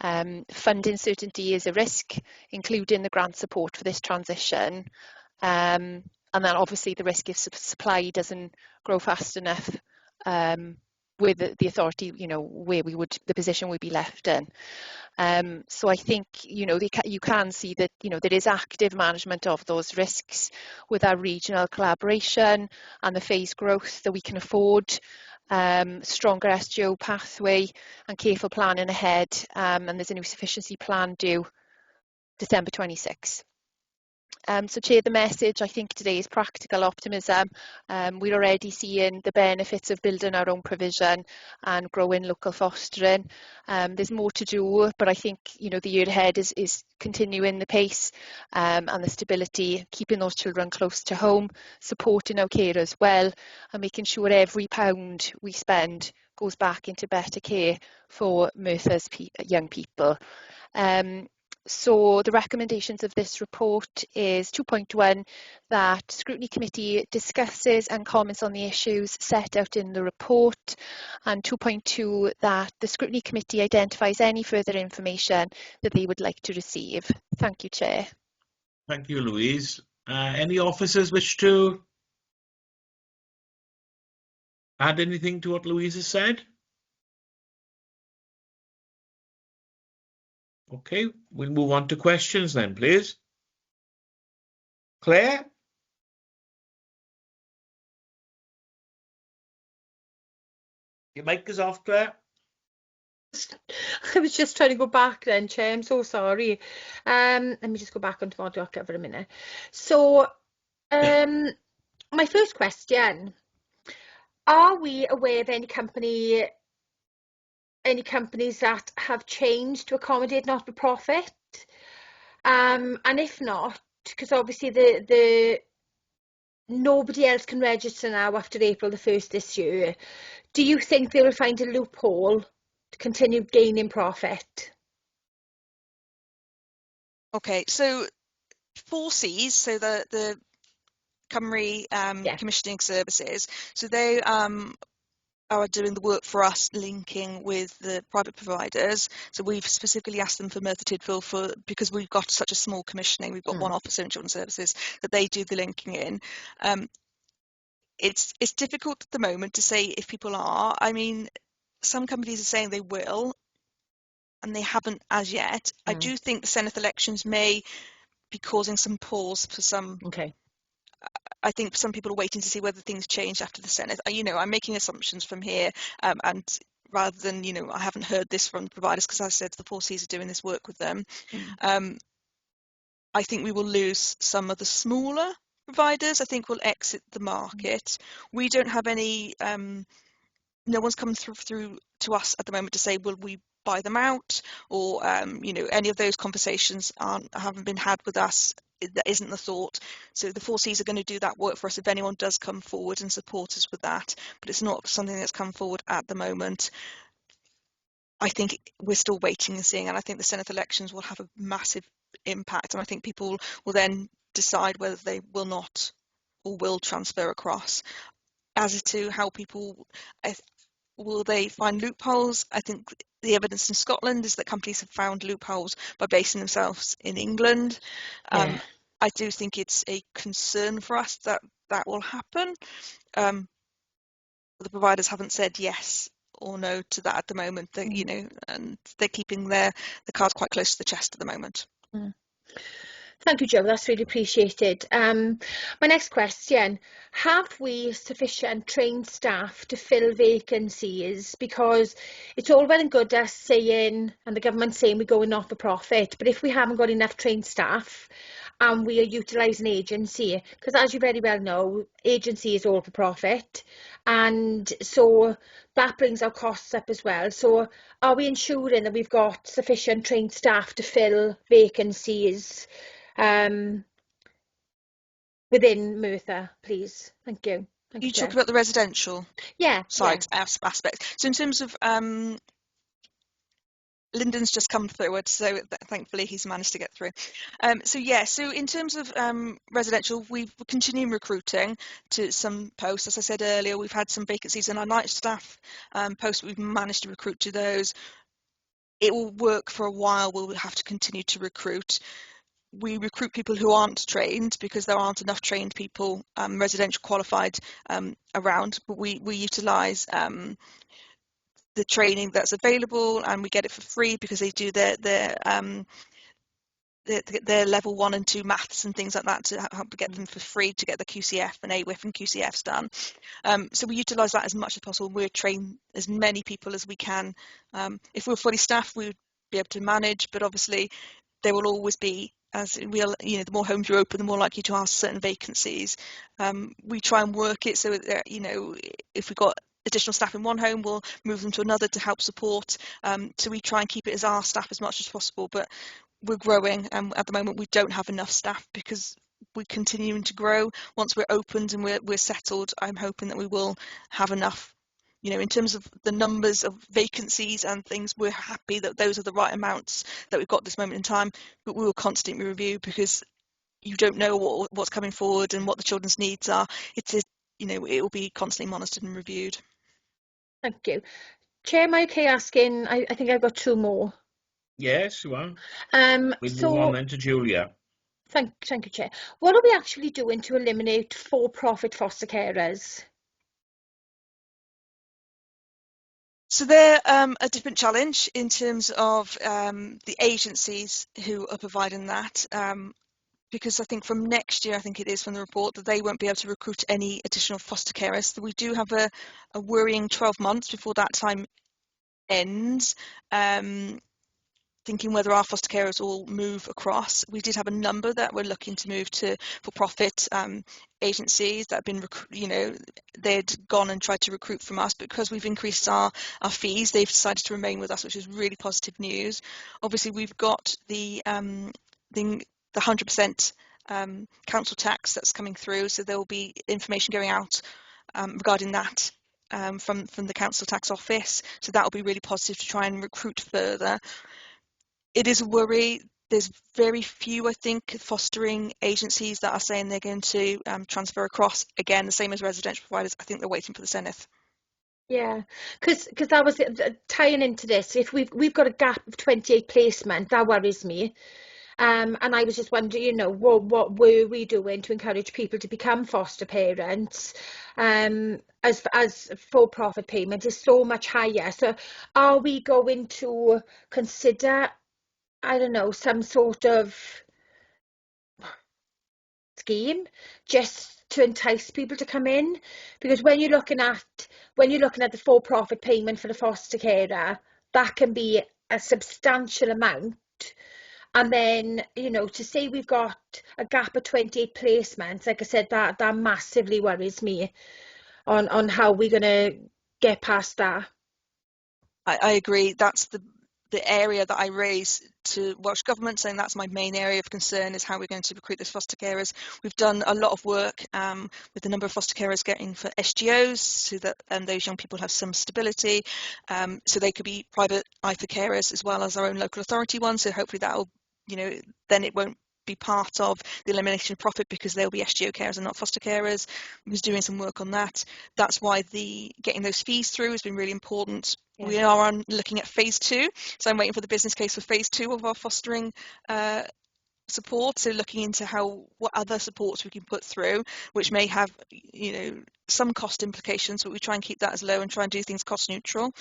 Funding certainty is a risk, including the grant support for this transition. And then obviously the risk if supply doesn't grow fast enough with the authority, where the position would be left in. So I think, you can see that, there is active management of those risks with our regional collaboration and the phased growth that we can afford, stronger SGO pathway and careful planning ahead. And there's a new sufficiency plan due December 26. So Chair, the message I think today is practical optimism. We're already seeing the benefits of building our own provision and growing local fostering. There's more to do, but I think the year ahead is continuing the pace and the stability, keeping those children close to home, supporting our carers well, and making sure every pound we spend goes back into better care for Merthyr's young people. So the recommendations of this report is 2.1, that Scrutiny Committee discusses and comments on the issues set out in the report, and 2.2, that the Scrutiny Committee identifies any further information that they would like to receive. Thank you, Chair. Thank you, Louise. Any officers wish to add anything to what Louise has said? Okay, we'll move on to questions then, please. Claire? Your mic is off, Claire. I was just trying to go back then, Chair. I'm so sorry. Let me just go back onto my docket for a minute. So, my first question: are we aware of any companies that have changed to accommodate not-for-profit? And if not, because obviously the nobody else can register now after April the 1st this year, do you think they will find a loophole to continue gaining profit? Okay, so 4Cs, so the Cymru Commissioning Services, so they are doing the work for us, linking with the private providers. So we've specifically asked them for Merthyr Tydfil because we've got such a small commissioning. We've got one officer in Children's Services that they do the linking in. It's difficult at the moment to say if people are. I mean, some companies are saying they will, and they haven't as yet. I do think the Senedd elections may be causing some pause for some. Okay. I think some people are waiting to see whether things change after the Senedd. You know, I'm making assumptions from here, and rather than, you know, I haven't heard this from the providers because I said the 4Cs are doing this work with them. I think we will lose some of the smaller providers. I think we'll exit the market. We don't have any. No one's come through to us at the moment to say, will we buy them out, or you know, any of those conversations haven't been had with us. That isn't the thought. So the 4Cs are going to do that work for us if anyone does come forward and support us with that, but it's not something that's come forward at the moment. I think we're still waiting and seeing, and I think the Senedd elections will have a massive impact, and I think people will then decide whether they will not or will transfer across. As to how people will they find loopholes, I think the evidence in Scotland is that companies have found loopholes by basing themselves in England. I do think it's a concern for us that that will happen. The providers haven't said yes or no to that at the moment. They, you know, and they're keeping the cards quite close to the chest at the moment. Thank you, Jo. That's really appreciated. My next question: have we sufficient trained staff to fill vacancies? Because it's all well and good us saying, and the government saying we're going not for profit, but if we haven't got enough trained staff and we are utilising agency, because as you very well know, agency is all for profit, and so that brings our costs up as well. So are we ensuring that we've got sufficient trained staff to fill vacancies within Merthyr, please? Thank you. Thank you, talk about the residential side aspect. So in terms of Lyndon's just come forward, so thankfully he's managed to get through. So in terms of residential, we've continued recruiting to some posts. As I said earlier, we've had some vacancies in our night staff posts. We've managed to recruit to those. It will work for a while. We'll have to continue to recruit. We recruit people who aren't trained because there aren't enough trained people, residential qualified, around, but we utilise the training that's available, and we get it for free because they do their level 1 and 2 maths and things like that to help get them for free to get the QCF and AWIF and QCFs done. So we utilise that as much as possible. We're trained as many people as we can. If we're fully staffed, we would be able to manage, but obviously there will always be, as we'll, you know, the more homes you open, the more likely to ask certain vacancies. We try and work it so that, you know, if we've got additional staff in one home, we'll move them to another to help support. So we try and keep it as our staff as much as possible, but we're growing, and at the moment we don't have enough staff because we're continuing to grow. Once we're opened and we're settled, I'm hoping that we will have enough. You know, in terms of the numbers of vacancies and things, we're happy that those are the right amounts that we've got at this moment in time, but we will constantly review because you don't know what's coming forward and what the children's needs are. You know, it will be constantly monitored and reviewed. Thank you. Chair, am I okay asking? I think I've got 2 more. Yes, you are. We'll move on then to Julia. Thank you, Chair. What are we actually doing to eliminate for-profit foster carers? So they're a different challenge in terms of the agencies who are providing that. Because I think from next year, I think it is from the report, that they won't be able to recruit any additional foster carers. So we do have a worrying 12 months before that time ends. Thinking whether our foster carers will move across. We did have a number that we're looking to move to for-profit agencies that have been, they'd gone and tried to recruit from us, but because we've increased our fees, they've decided to remain with us, which is really positive news. Obviously, we've got the 100% council tax that's coming through, so there will be information going out regarding that from the council tax office, so that will be really positive to try and recruit further. It is a worry. There's very few, I think, fostering agencies that are saying they're going to transfer across. Again, the same as residential providers. I think they're waiting for the Senedd. Yeah, because that was tying into this. If we've got a gap of 28 placement, that worries me. And I was just wondering, what were we doing to encourage people to become foster parents? As for-profit payment is so much higher. So are we going to consider, I don't know, some sort of scheme just to entice people to come in? Because when you're looking at the for-profit payment for the foster carer, that can be a substantial amount. And then, to say we've got a gap of 28 placements, like I said, that massively worries me on how we're going to get past that. I agree. That's the area that I raise to Welsh Government, saying that's my main area of concern, is how we're going to recruit those foster carers. We've done a lot of work with the number of foster carers getting for SGOs, so that those young people have some stability, so they could be private IFA carers as well as our own local authority ones. So hopefully that will, then it won't be part of the elimination of profit, because they'll be SGO carers and not foster carers. I was doing some work on that. That's why getting those fees through has been really important. Yeah. We are looking at phase 2, so I'm waiting for the business case for phase 2 of our fostering support. So looking into what other supports we can put through, which may have some cost implications, but we try and keep that as low and try and do things cost neutral.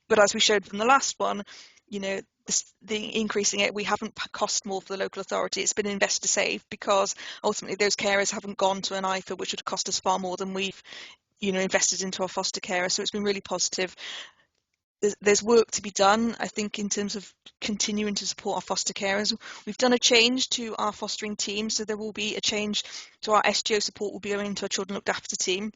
But as we showed from the last one, the increasing it, we haven't cost more for the local authority. It's been investor saved, because ultimately those carers haven't gone to an IFA, which would cost us far more than we've invested into our foster carer. So it's been really positive. There's work to be done, I think, in terms of continuing to support our foster carers. We've done a change to our fostering team, so there will be a change to our SGO support. Will be going into our children looked after team,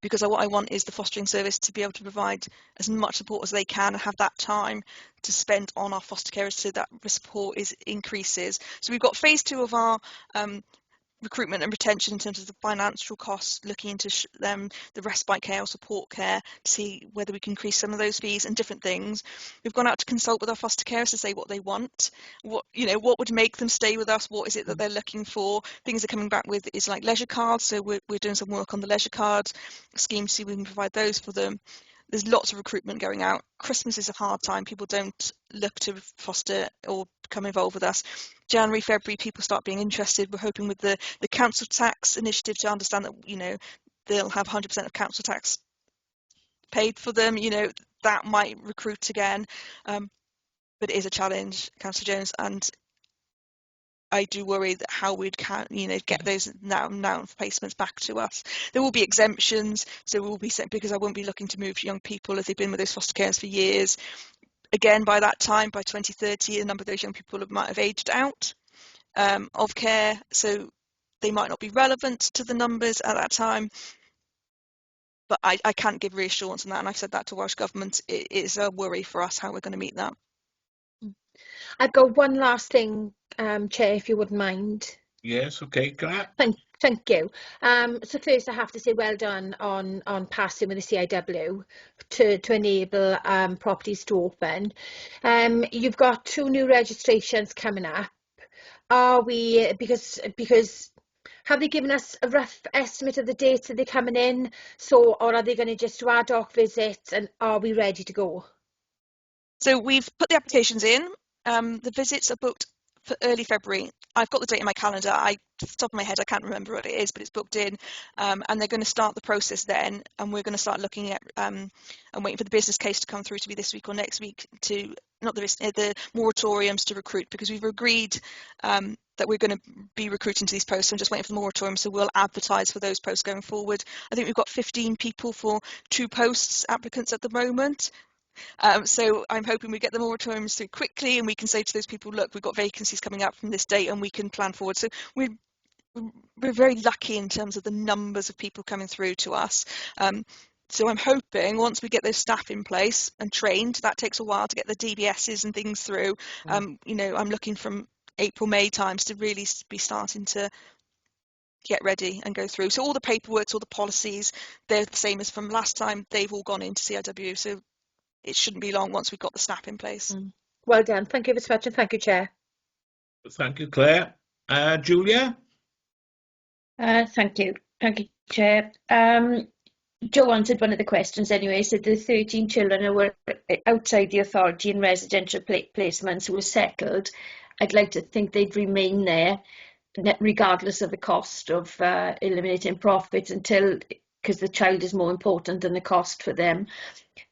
because what I want is the fostering service to be able to provide as much support as they can and have that time to spend on our foster carers, so that the support increases. So we've got phase 2 of our recruitment and retention in terms of the financial costs, looking into the respite care or support care to see whether we can increase some of those fees and different things. We've gone out to consult with our foster carers to say what they want, what would make them stay with us, what is it that they're looking for. Things are coming back with is like leisure cards, so we're doing some work on the leisure card scheme to see if we can provide those for them. There's lots of recruitment going out. Christmas is a hard time. People don't look to foster or become involved with us. January, February, people start being interested. We're hoping with the council tax initiative to understand that, they'll have 100% of council tax paid for them. That might recruit again. But it is a challenge, Councillor Jones, and I do worry that how we'd get those now placements back to us. There will be exemptions, so we'll be set, because I won't be looking to move young people if they've been with those foster carers for years. Again, by that time, by 2030, a number of those young people might have aged out of care, so they might not be relevant to the numbers at that time. But I can't give reassurance on that, and I've said that to Welsh Government. It is a worry for us how we're going to meet that. I've got one last thing, Chair, if you wouldn't mind. Yes, okay, Claire. Thank you. So first I have to say well done on passing with the CIW to enable properties to open. You've got 2 new registrations coming up. Are we, because have they given us a rough estimate of the dates that they're coming in? Or are they going to just do ad hoc visits, and are we ready to go? So we've put the applications in. The visits are booked for early February. I've got the date in my calendar. Off the top of my head, I can't remember what it is, but it's booked in. And they're going to start the process then, and we're going to start looking at and waiting for the business case to come through to be this week or next week to not the moratoriums to recruit, because we've agreed that we're going to be recruiting to these posts. I'm just waiting for the moratorium, so we'll advertise for those posts going forward. I think we've got 15 people for 2 posts, applicants at the moment. So I'm hoping we get the moratoriums through quickly, and we can say to those people, look, we've got vacancies coming up from this date, and we can plan forward. So we're very lucky in terms of the numbers of people coming through to us. So I'm hoping once we get those staff in place and trained, that takes a while to get the DBSs and things through. You know, I'm looking from April, May times to really be starting to get ready and go through. So all the paperwork, all the policies, they're the same as from last time. They've all gone into CIW. So it shouldn't be long once we've got the staff in place. Well done. Thank you very much, and thank you, Chair. Thank you, Claire. Julia? Thank you, Chair. Joe answered one of the questions anyway. Said the 13 children who were outside the authority in residential placements who were settled, I'd like to think they'd remain there regardless of the cost of eliminating profits, until, because the child is more important than the cost for them.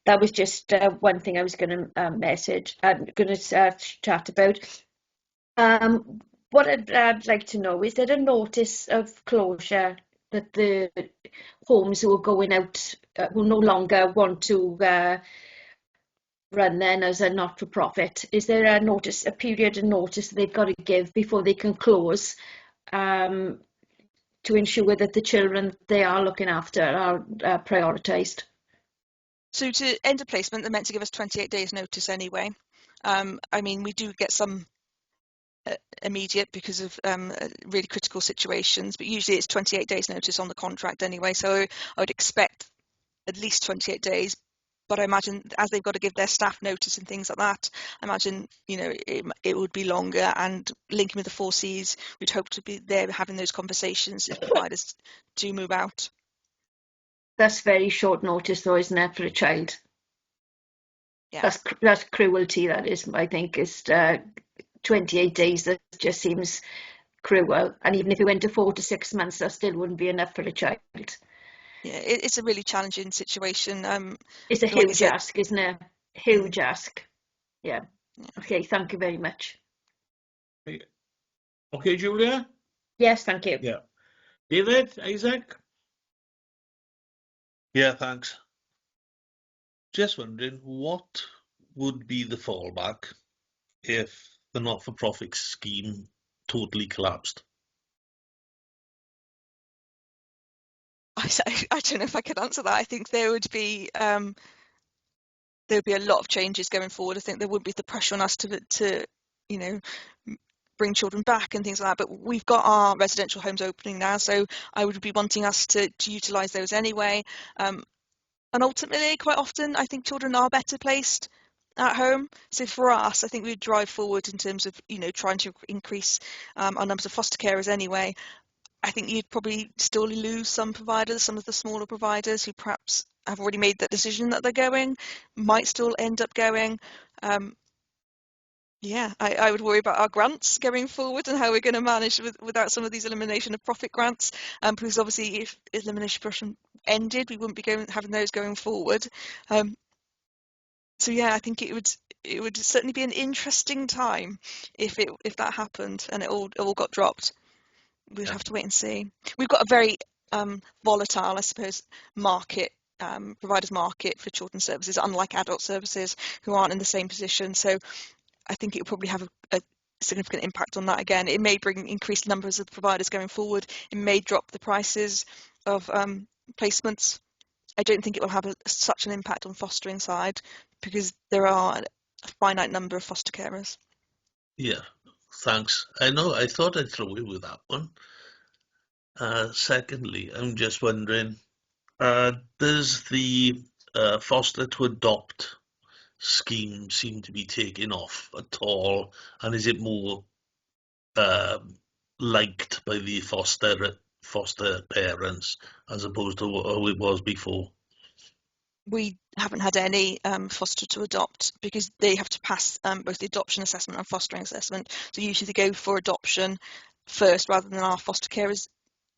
That was just one thing I was going to chat about. What I'd like to know, is there a notice of closure that the homes who are going out will no longer want to run then as a not-for-profit? Is there a period of notice they've got to give before they can close, to ensure that the children they are looking after are prioritised? So to end a placement, they're meant to give us 28 days notice anyway. I mean, we do get some immediate because of really critical situations, but usually it's 28 days notice on the contract anyway. So I would expect at least 28 days. But I imagine as they've got to give their staff notice and things like that, I imagine, you know, it would be longer. And linking with the 4Cs, we'd hope to be there having those conversations if providers do move out. That's very short notice, though, isn't it, for a child? Yeah. That's cruelty. That is, I think, is 28 days. That just seems cruel. And even if it went to 4 to 6 months, that still wouldn't be enough for a child. Yeah, it's a really challenging situation. It's a huge ask, isn't it? Huge ask. Yeah. Okay, thank you very much. Okay, Julia? Yes, thank you. Yeah. David, Isaac? Yeah, thanks. Just wondering, what would be the fallback if the not-for-profit scheme totally collapsed? I don't know if I could answer that. I think there would be a lot of changes going forward. I think there would be the pressure on us to you know, bring children back and things like that. But we've got our residential homes opening now, so I would be wanting us to utilise those anyway. And ultimately, quite often, I think children are better placed at home. So for us, I think we'd drive forward in terms of, you know, trying to increase our numbers of foster carers anyway. I think you'd probably still lose some providers, some of the smaller providers who perhaps have already made that decision that they're going, might still end up going. Yeah, I would worry about our grants going forward and how we're going to manage without some of these elimination of profit grants, because obviously if elimination of profit ended, we wouldn't be having those going forward. So yeah, I think it would certainly be an interesting time if that happened and it all got dropped. We'd have to wait and see. We've got a very volatile, I suppose, market, providers market for children's services, unlike adult services who aren't in the same position. So I think it will probably have a significant impact on that again. It may bring increased numbers of providers going forward. It may drop the prices of placements. I don't think it will have such an impact on fostering side because there are a finite number of foster carers. Yeah, thanks. I thought I'd throw you with that one. Secondly, I'm just wondering, does the foster to adopt scheme seem to be taking off at all, and is it more liked by the foster parents as opposed to how it was before? We haven't had any foster to adopt because they have to pass both the adoption assessment and fostering assessment. So usually they go for adoption first rather than our foster carers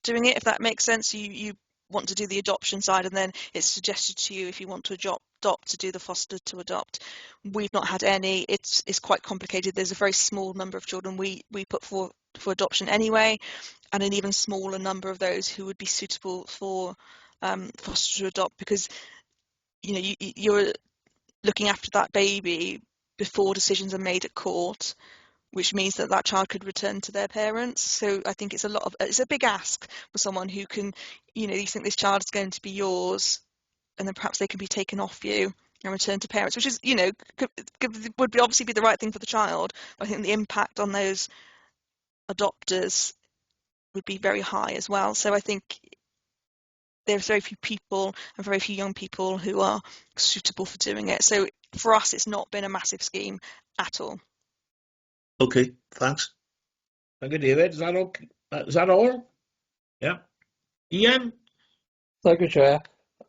doing it, if that makes sense. You want to do the adoption side, and then it's suggested to you if you want to adopt to do the foster to adopt. We've not had any. It's quite complicated. There's a very small number of children we put for adoption anyway, and an even smaller number of those who would be suitable for foster to adopt, because you're looking after that baby before decisions are made at court, which means that that child could return to their parents. So I think it's a big ask for someone who can, you think this child is going to be yours, and then perhaps they can be taken off you and returned to parents, which is, would obviously be the right thing for the child. But I think the impact on those adopters would be very high as well. So I think there's very few people and very few young people who are suitable for doing it. So for us, it's not been a massive scheme at all. Okay, thanks. Thank you, David. Is that okay? Is that all? Yeah. Ian? Thank you, Chair.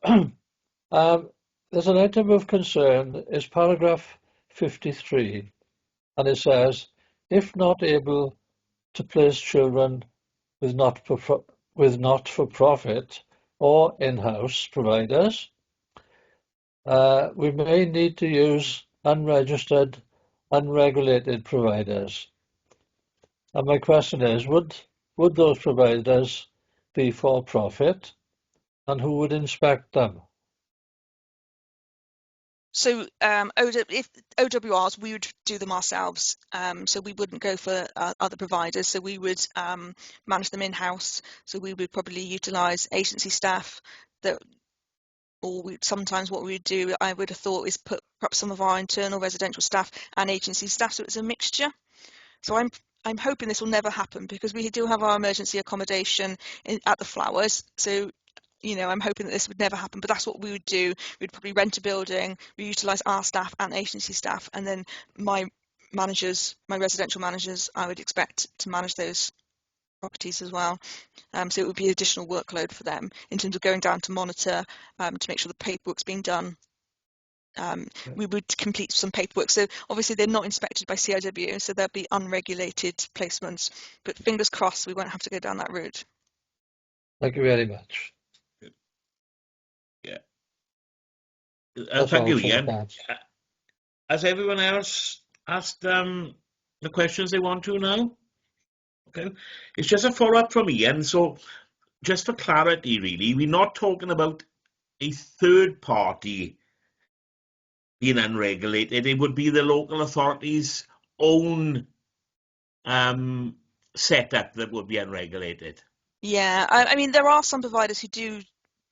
There's an item of concern, is paragraph 53, and it says, if not able to place children with not-for-profit or in-house providers, we may need to use unregistered, unregulated providers. And my question is, would those providers be for profit, and who would inspect them? So if OWRs, we would do them ourselves. So we wouldn't go for other providers. So we would manage them in-house. So we would probably utilise agency staff sometimes what we would do, I would have thought, is put perhaps some of our internal residential staff and agency staff, so it's a mixture. So I'm hoping this will never happen, because we do have our emergency accommodation at the Flowers. So I'm hoping that this would never happen, but that's what we would do. We'd probably rent a building, we utilise our staff and agency staff, and then my residential managers, I would expect to manage those properties as well. So it would be additional workload for them in terms of going down to monitor, to make sure the paperwork's being done. We would complete some paperwork. So obviously they're not inspected by CIW, so there'll be unregulated placements. But fingers crossed we won't have to go down that route. Thank you very much. Yeah. Thank you, Ian. Has everyone else asked the questions they want to now? Okay. It's just a follow-up from Ian. So just for clarity, really, we're not talking about a third party being unregulated. It would be the local authorities' own setup that would be unregulated. Yeah, I mean, there are some providers who do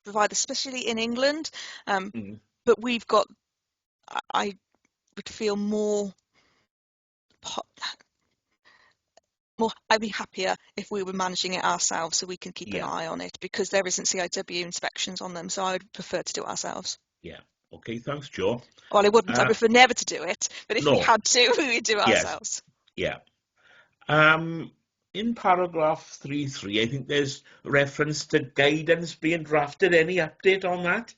provide, especially in England, but we've got, I would feel I'd be happier if we were managing it ourselves, so we can keep an eye on it, because there isn't CIW inspections on them, so I would prefer to do it ourselves. Yeah. Okay, thanks, Jo. Well, I wouldn't. I prefer never to do it, but if we had to, we would do it ourselves. Yeah. In paragraph 3.3, I think there's reference to guidance being drafted. Any update on that?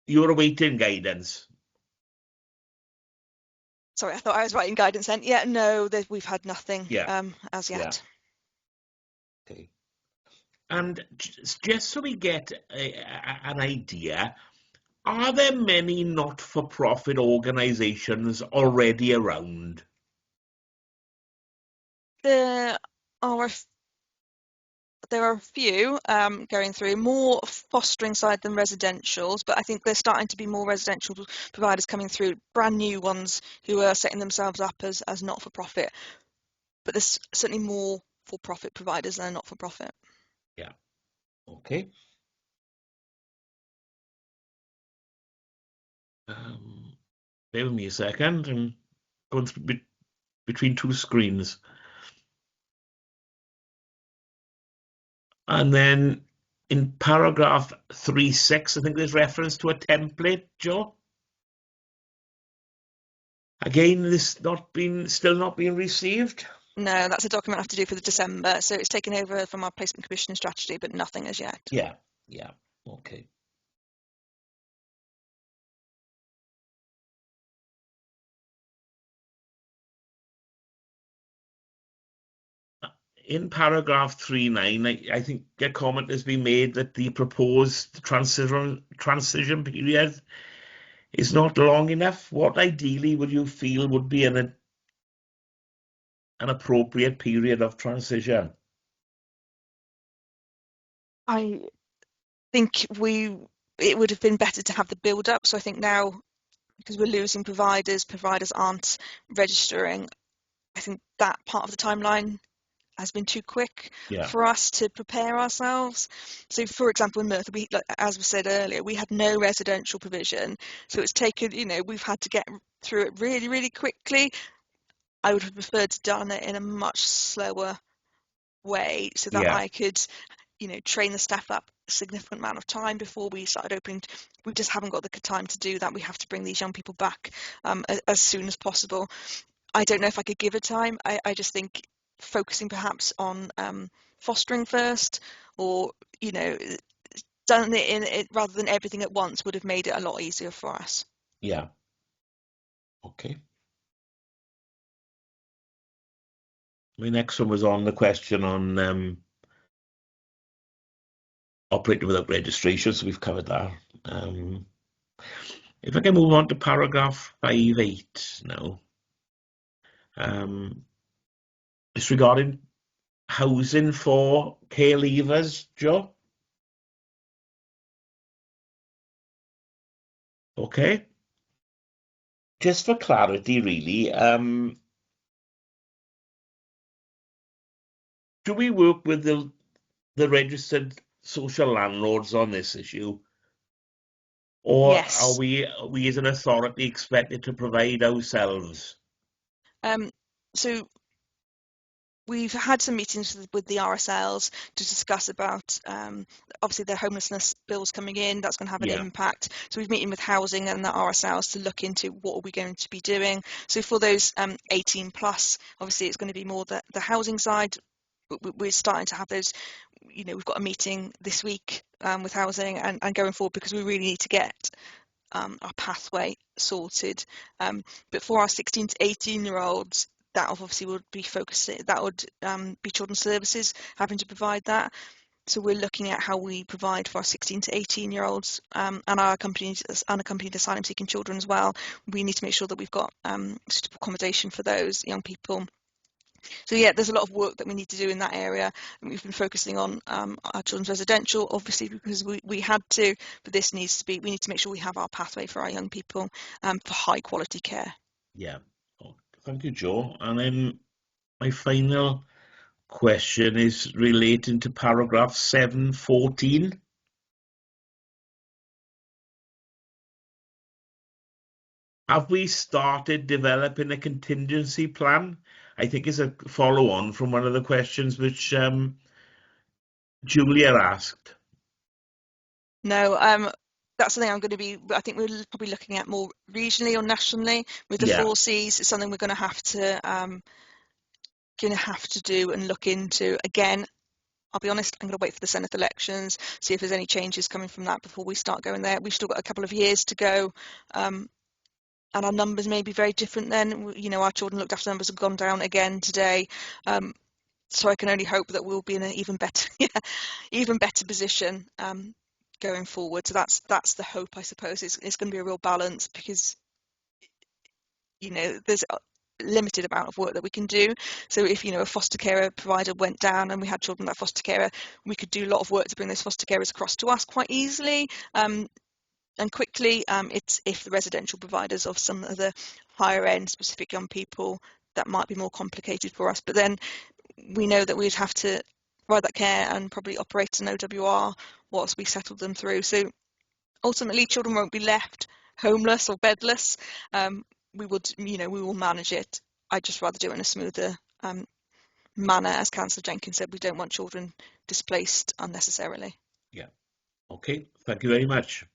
You're awaiting guidance. Sorry, I thought I was writing guidance then. Yeah, no, we've had nothing as yet. Yeah. Okay. And just so we get an idea, are there many not-for-profit organisations already around? There are a few going through, more fostering side than residentials, but I think there's starting to be more residential providers coming through, brand new ones who are setting themselves up as not-for-profit. But there's certainly more for-profit providers than not-for-profit. Yeah. Okay. Bear with me a second. I'm going through between two screens. And then in paragraph 3.6, I think there's reference to a template, Jo. Again, this still not being received? No, that's a document I have to do for the December. So it's taken over from our placement commissioning strategy, but nothing as yet. Yeah. Yeah, okay. In paragraph 3.9, I think a comment has been made that the proposed transition period is not long enough. What ideally would you feel would be an appropriate period of transition? I think it would have been better to have the build up. So I think now, because we're losing providers aren't registering, I think that part of the timeline has been too quick for us to prepare ourselves. So, for example, in Merthyr, as we said earlier, we had no residential provision, so it's taken, we've had to get through it really, really quickly. I would have preferred to done it in a much slower way, so that I could, train the staff up a significant amount of time before we started opening. We just haven't got the time to do that. We have to bring these young people back as soon as possible. I don't know if I could give a time. I just think focusing perhaps on fostering first, or done it in it rather than everything at once, would have made it a lot easier for us. Yeah. Okay. My next one was on the question on operating without registration, so we've covered that. If I can move on to paragraph 5.8 now. It's regarding housing for care leavers, Joe. Okay. Just for clarity, really, do we work with the registered social landlords on this issue? Or Yes. are we as an authority expected to provide ourselves? So we've had some meetings with the RSLs to discuss about, obviously, the homelessness bills coming in. That's going to have an impact. So we've meeting with housing and the RSLs to look into what are we going to be doing. So for those 18 plus, obviously it's going to be more the housing side. We're starting to have those, we've got a meeting this week with housing and going forward, because we really need to get our pathway sorted. But for our 16 to 18-year-olds, that obviously would be focusing, that would be children's services having to provide that. So we're looking at how we provide for our 16 to 18-year-olds and our unaccompanied asylum-seeking children as well. We need to make sure that we've got suitable accommodation for those young people. So yeah, there's a lot of work that we need to do in that area. And we've been focusing on our children's residential, obviously, because we had to, but this needs to be, we need to make sure we have our pathway for our young people for high quality care. Yeah. Oh, thank you, Joe. And then my final question is relating to paragraph 7.14. Have we started developing a contingency plan? I think it's a follow-on from one of the questions which Julia asked. No, that's something I'm going to be, I think we're probably looking at more regionally or nationally with the 4Cs. It's something we're going to have to do and look into. Again, I'll be honest, I'm going to wait for the Senate elections, see if there's any changes coming from that before we start going there. We've still got a couple of years to go. And our numbers may be very different then. Our children looked after numbers have gone down again today. So I can only hope that we'll be in an even better position going forward. So that's the hope, I suppose. It's going to be a real balance, because there's a limited amount of work that we can do. So if a foster carer provider went down and we had children with that foster carer, we could do a lot of work to bring those foster carers across to us quite easily. And quickly, it's if the residential providers of some of the higher end specific young people, that might be more complicated for us. But then we know that we'd have to provide that care and probably operate an OWR whilst we settle them through. So ultimately, children won't be left homeless or bedless. We will manage it. I'd just rather do it in a smoother manner. As Councillor Jenkins said, we don't want children displaced unnecessarily. Yeah. Okay. Thank you very much.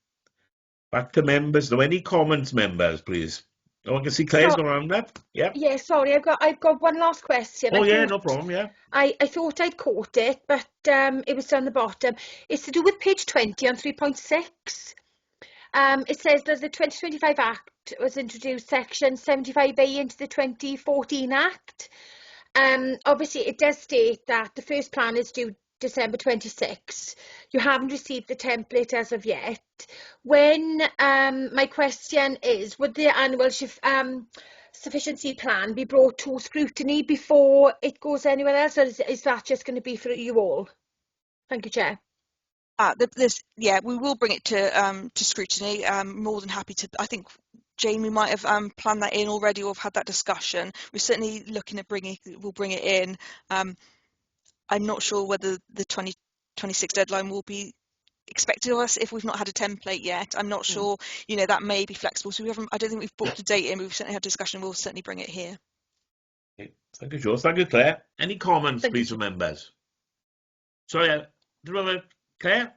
Back to members. Now, any comments, members, please? Oh, I can see Claire's got her hand up. Yeah. Yeah, sorry, I've got one last question. Oh, yeah, no problem, yeah. I thought I'd caught it, but it was down the bottom. It's to do with page 20 on 3.6. It says that the 2025 Act was introduced, section 75A into the 2014 Act. Obviously, it does state that the first plan is due December 26. You haven't received the template as of yet. When my question is, would the annual sufficiency plan be brought to scrutiny before it goes anywhere else, or is that just going to be for you all? Thank you, Chair. Yeah, we will bring it to scrutiny. More than happy to. I think Jane, we might have planned that in already, or have had that discussion. We're certainly looking at we'll bring it in. I'm not sure whether the 2026 deadline will be expected of us if we've not had a template yet. I'm not sure. You know, that may be flexible. So we haven't. I don't think we've brought the date in. We've certainly had a discussion. We'll certainly bring it here. Okay. Thank you, Joe. Thank you, Claire. Any comments, please, from members? Sorry, do you remember Claire?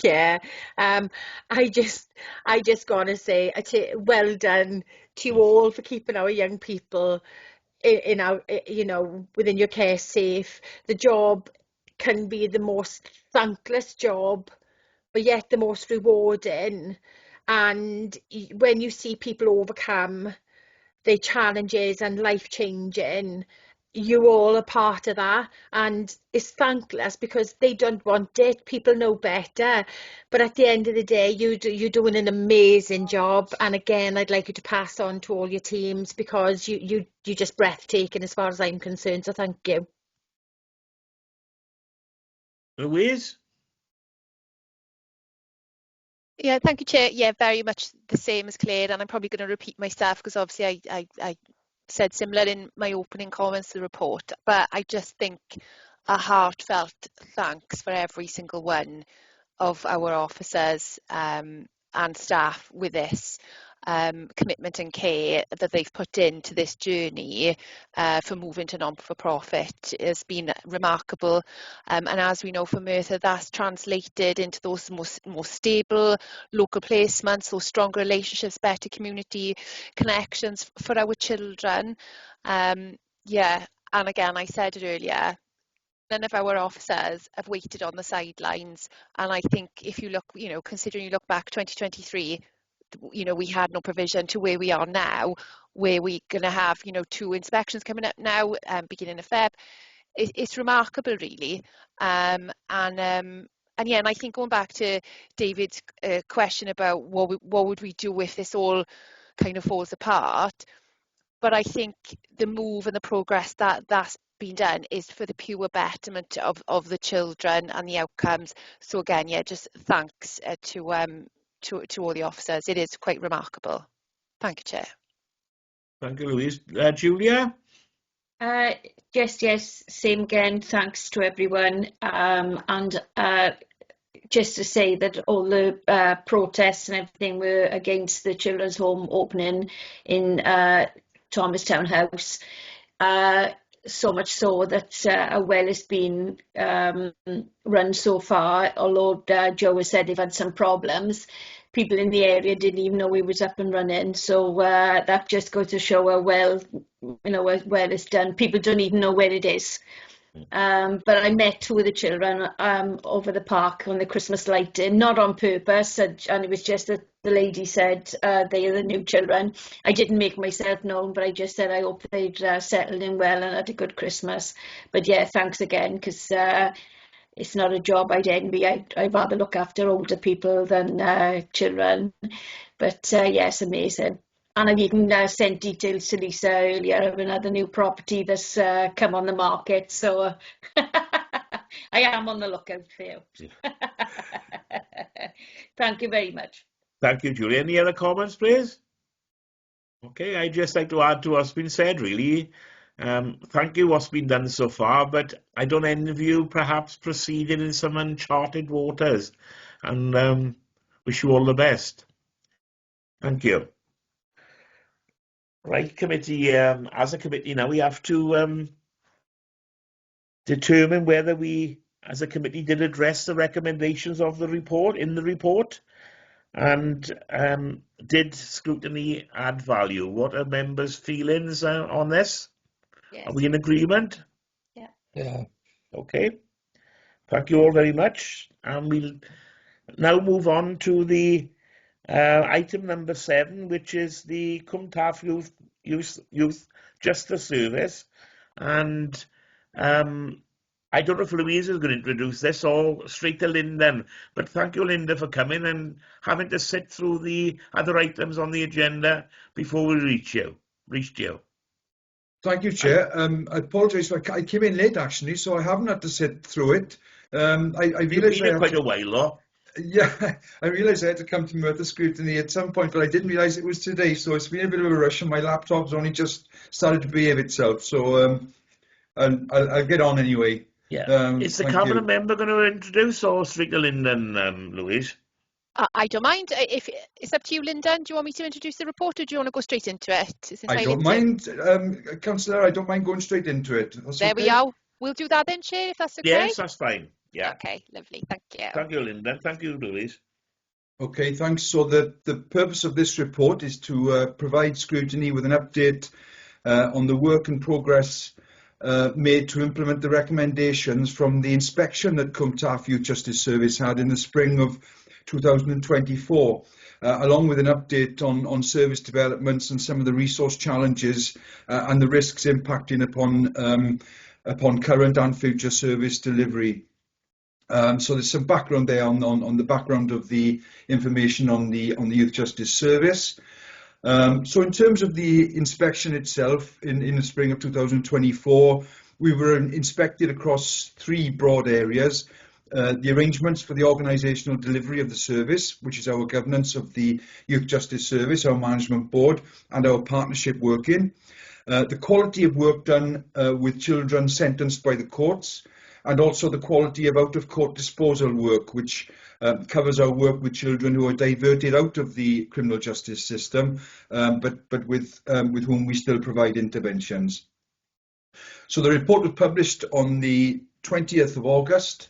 Yeah, I just gotta say, well done to you all for keeping our young people in our, within your care safe. The job can be the most thankless job, but yet the most rewarding. And when you see people overcome their challenges and life-changing, you all are part of that, and it's thankless because they don't want it. People know better, but at the end of the day, you're doing an amazing job. And again, I'd like you to pass on to all your teams, because you're just breathtaking as far as I'm concerned. So thank you. Louise? Yeah, thank you, Chair. Yeah, very much the same as Claire, and I'm probably going to repeat myself because obviously I said similar in my opening comments to the report, but I just think a heartfelt thanks for every single one of our officers and staff with this commitment and care that they've put into this journey for moving to non-for-profit has been remarkable. And as we know from Merthyr, that's translated into those more stable local placements, those stronger relationships, better community connections for our children. Yeah, and again, I said it earlier, none of our officers have waited on the sidelines. And I think if you look, considering you look back 2023, we had no provision to where we are now, where we're going to have, 2 inspections coming up now, beginning of Feb. It's remarkable, really. And yeah, and I think going back to David's question about what would we do if this all kind of falls apart, but I think the move and the progress that's been done is for the pure betterment of the children and the outcomes. So again, yeah, just thanks to all the officers. It is quite remarkable. Thank you, Chair. Thank you, Louise. Julia? Yes, same again. Thanks to everyone. And just to say that all the protests and everything were against the children's home opening in Thomastown House. So much so that a well has been run so far, although Joe has said they've had some problems. People in the area didn't even know it was up and running, so that just goes to show how well, well it's done. People don't even know where it is. But I met 2 of the children over the park on the Christmas lighting, not on purpose, and it was just that the lady said they are the new children. I didn't make myself known, but I just said I hope they'd settled in well and had a good Christmas. But yeah, thanks again, because it's not a job I'd envy. I'd rather look after older people than children. But yes, amazing. And I've even sent details to Lisa earlier of another new property that's come on the market. So I am on the lookout for you. Thank you very much. Thank you, Julie. Any other comments, please? Okay, I'd just like to add to what's been said, really. Thank you what's been done so far, but I don't envy you perhaps proceeding in some uncharted waters, and wish you all the best. Thank you. Right, committee, as a committee now, we have to determine whether we, as a committee, did address the recommendations of the report, in the report. And did scrutiny add value? What are members' feelings on this? Yes. Are we in agreement? Yeah. Yeah. Okay. Thank you all very much. And we'll now move on to the item number 7, which is the Cwm Taf Youth Justice Service. And I don't know if Louise is going to introduce this or straight to Linda, but thank you, Linda, for coming and having to sit through the other items on the agenda before we reached you. Thank you, Chair. I apologise, I came in late actually, so I haven't had to sit through it. I realised You've been quite a while, though. Yeah, I realised I had to come to Merthyr Scrutiny at some point, but I didn't realise it was today, so it's been a bit of a rush, and my laptop's only just started to behave itself, so I'll get on anyway. Yeah. Is the cabinet member going to introduce, or straight to Linda and Louise? I don't mind. If it's up to you, Linda. Do you want me to introduce the report, or do you want to go straight into it? I don't mind, Councillor. I don't mind going straight into it. There we are. We'll do that then, Chair, if that's okay. Yes, that's fine. Yeah. Okay, lovely. Thank you. Thank you, Linda. Thank you, Louise. Okay, thanks. So the purpose of this report is to provide scrutiny with an update on the work in progress made to implement the recommendations from the inspection that Cwm Taf Youth Justice Service had in the spring of 2024, along with an update on service developments and some of the resource challenges and the risks impacting upon current and future service delivery. So there's some background there on the background of the information on the Youth Justice Service. So in terms of the inspection itself, in the spring of 2024, we were inspected across 3 broad areas. The arrangements for the organisational delivery of the service, which is our governance of the Youth Justice Service, our management board, and our partnership working. The quality of work done with children sentenced by the courts, and also the quality of out-of-court disposal work, which covers our work with children who are diverted out of the criminal justice system, but with whom we still provide interventions. So the report was published on the 20th of August.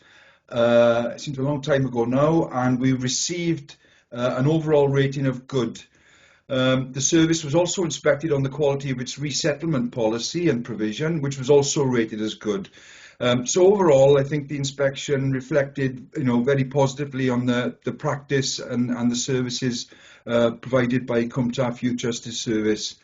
It seems a long time ago now, and we received an overall rating of good. The service was also inspected on the quality of its resettlement policy and provision, which was also rated as good. So overall, I think the inspection reflected, very positively on the practice and the services provided by Cwm Taf Youth Justice Service.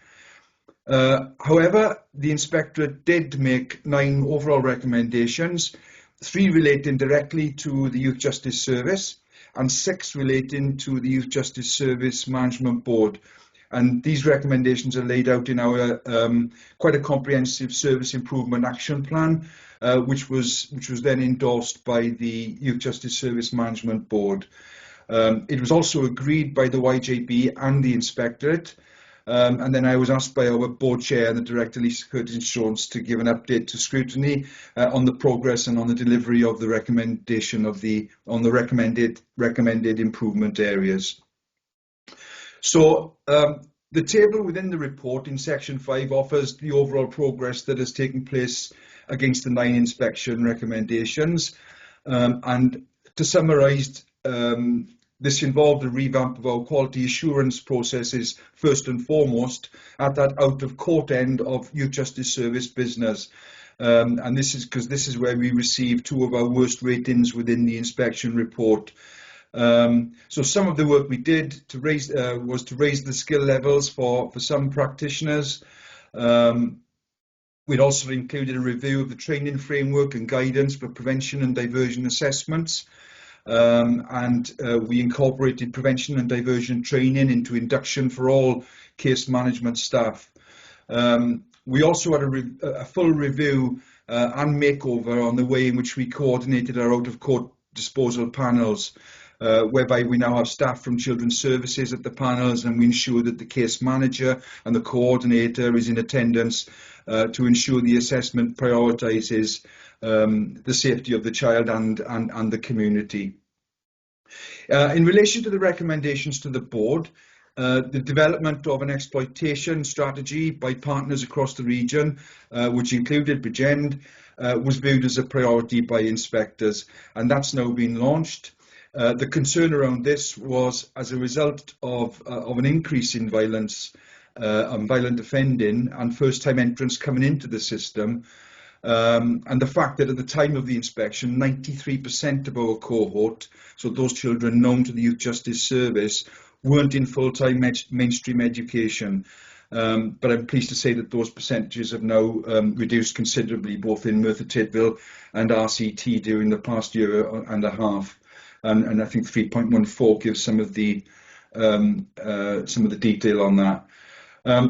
However, the inspectorate did make 9 overall recommendations, 3 relating directly to the Youth Justice Service and 6 relating to the Youth Justice Service Management Board. And these recommendations are laid out in our quite a comprehensive service improvement action plan, which was then endorsed by the Youth Justice Service Management Board. It was also agreed by the YJB and the Inspectorate. And then I was asked by our board chair and the Director Lisa Curtis-Jones to give an update to scrutiny on the progress and on the delivery of the recommendation on the recommended improvement areas. So the table within the report in section 5 offers the overall progress that has taken place against the 9 inspection recommendations. And to summarise, this involved a revamp of our quality assurance processes first and foremost at that out-of-court end of Youth Justice Service business. And this is where we received 2 of our worst ratings within the inspection report. So some of the work we did was to raise the skill levels for some practitioners. We'd also included a review of the training framework and guidance for prevention and diversion assessments. And we incorporated prevention and diversion training into induction for all case management staff. We also had a full review and makeover on the way in which we coordinated our out-of-court disposal panels, whereby we now have staff from Children's Services at the panels, and we ensure that the case manager and the coordinator is in attendance to ensure the assessment prioritises the safety of the child and the community. In relation to the recommendations to the board, the development of an exploitation strategy by partners across the region, which included Bridgend, was viewed as a priority by inspectors, and that's now been launched. The concern around this was as a result of an increase in violence and violent offending and first-time entrants coming into the system, and the fact that at the time of the inspection, 93% of our cohort, so those children known to the Youth Justice Service, weren't in full-time mainstream education. But I'm pleased to say that those percentages have now reduced considerably, both in Merthyr Tydfil and RCT during the past year and a half. And I think 3.14 gives some of the detail on that.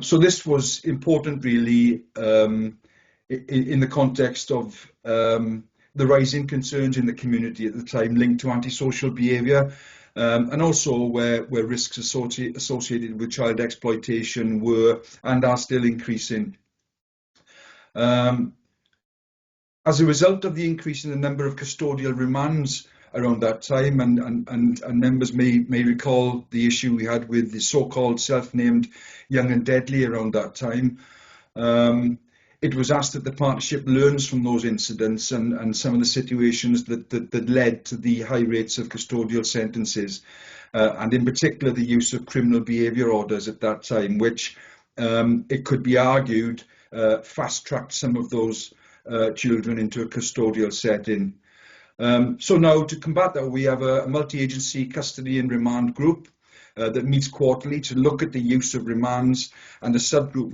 So this was important, really, in the context of the rising concerns in the community at the time linked to antisocial behaviour, and also where risks associated with child exploitation were and are still increasing. As a result of the increase in the number of custodial remands around that time, and members may recall the issue we had with the so-called self-named young and deadly around that time, it was asked that the partnership learns from those incidents and some of the situations that led to the high rates of custodial sentences, and in particular the use of criminal behaviour orders at that time, which it could be argued fast-tracked some of those children into a custodial setting. So now, to combat that, we have a multi-agency custody and remand group that meets quarterly to look at the use of remands, and a subgroup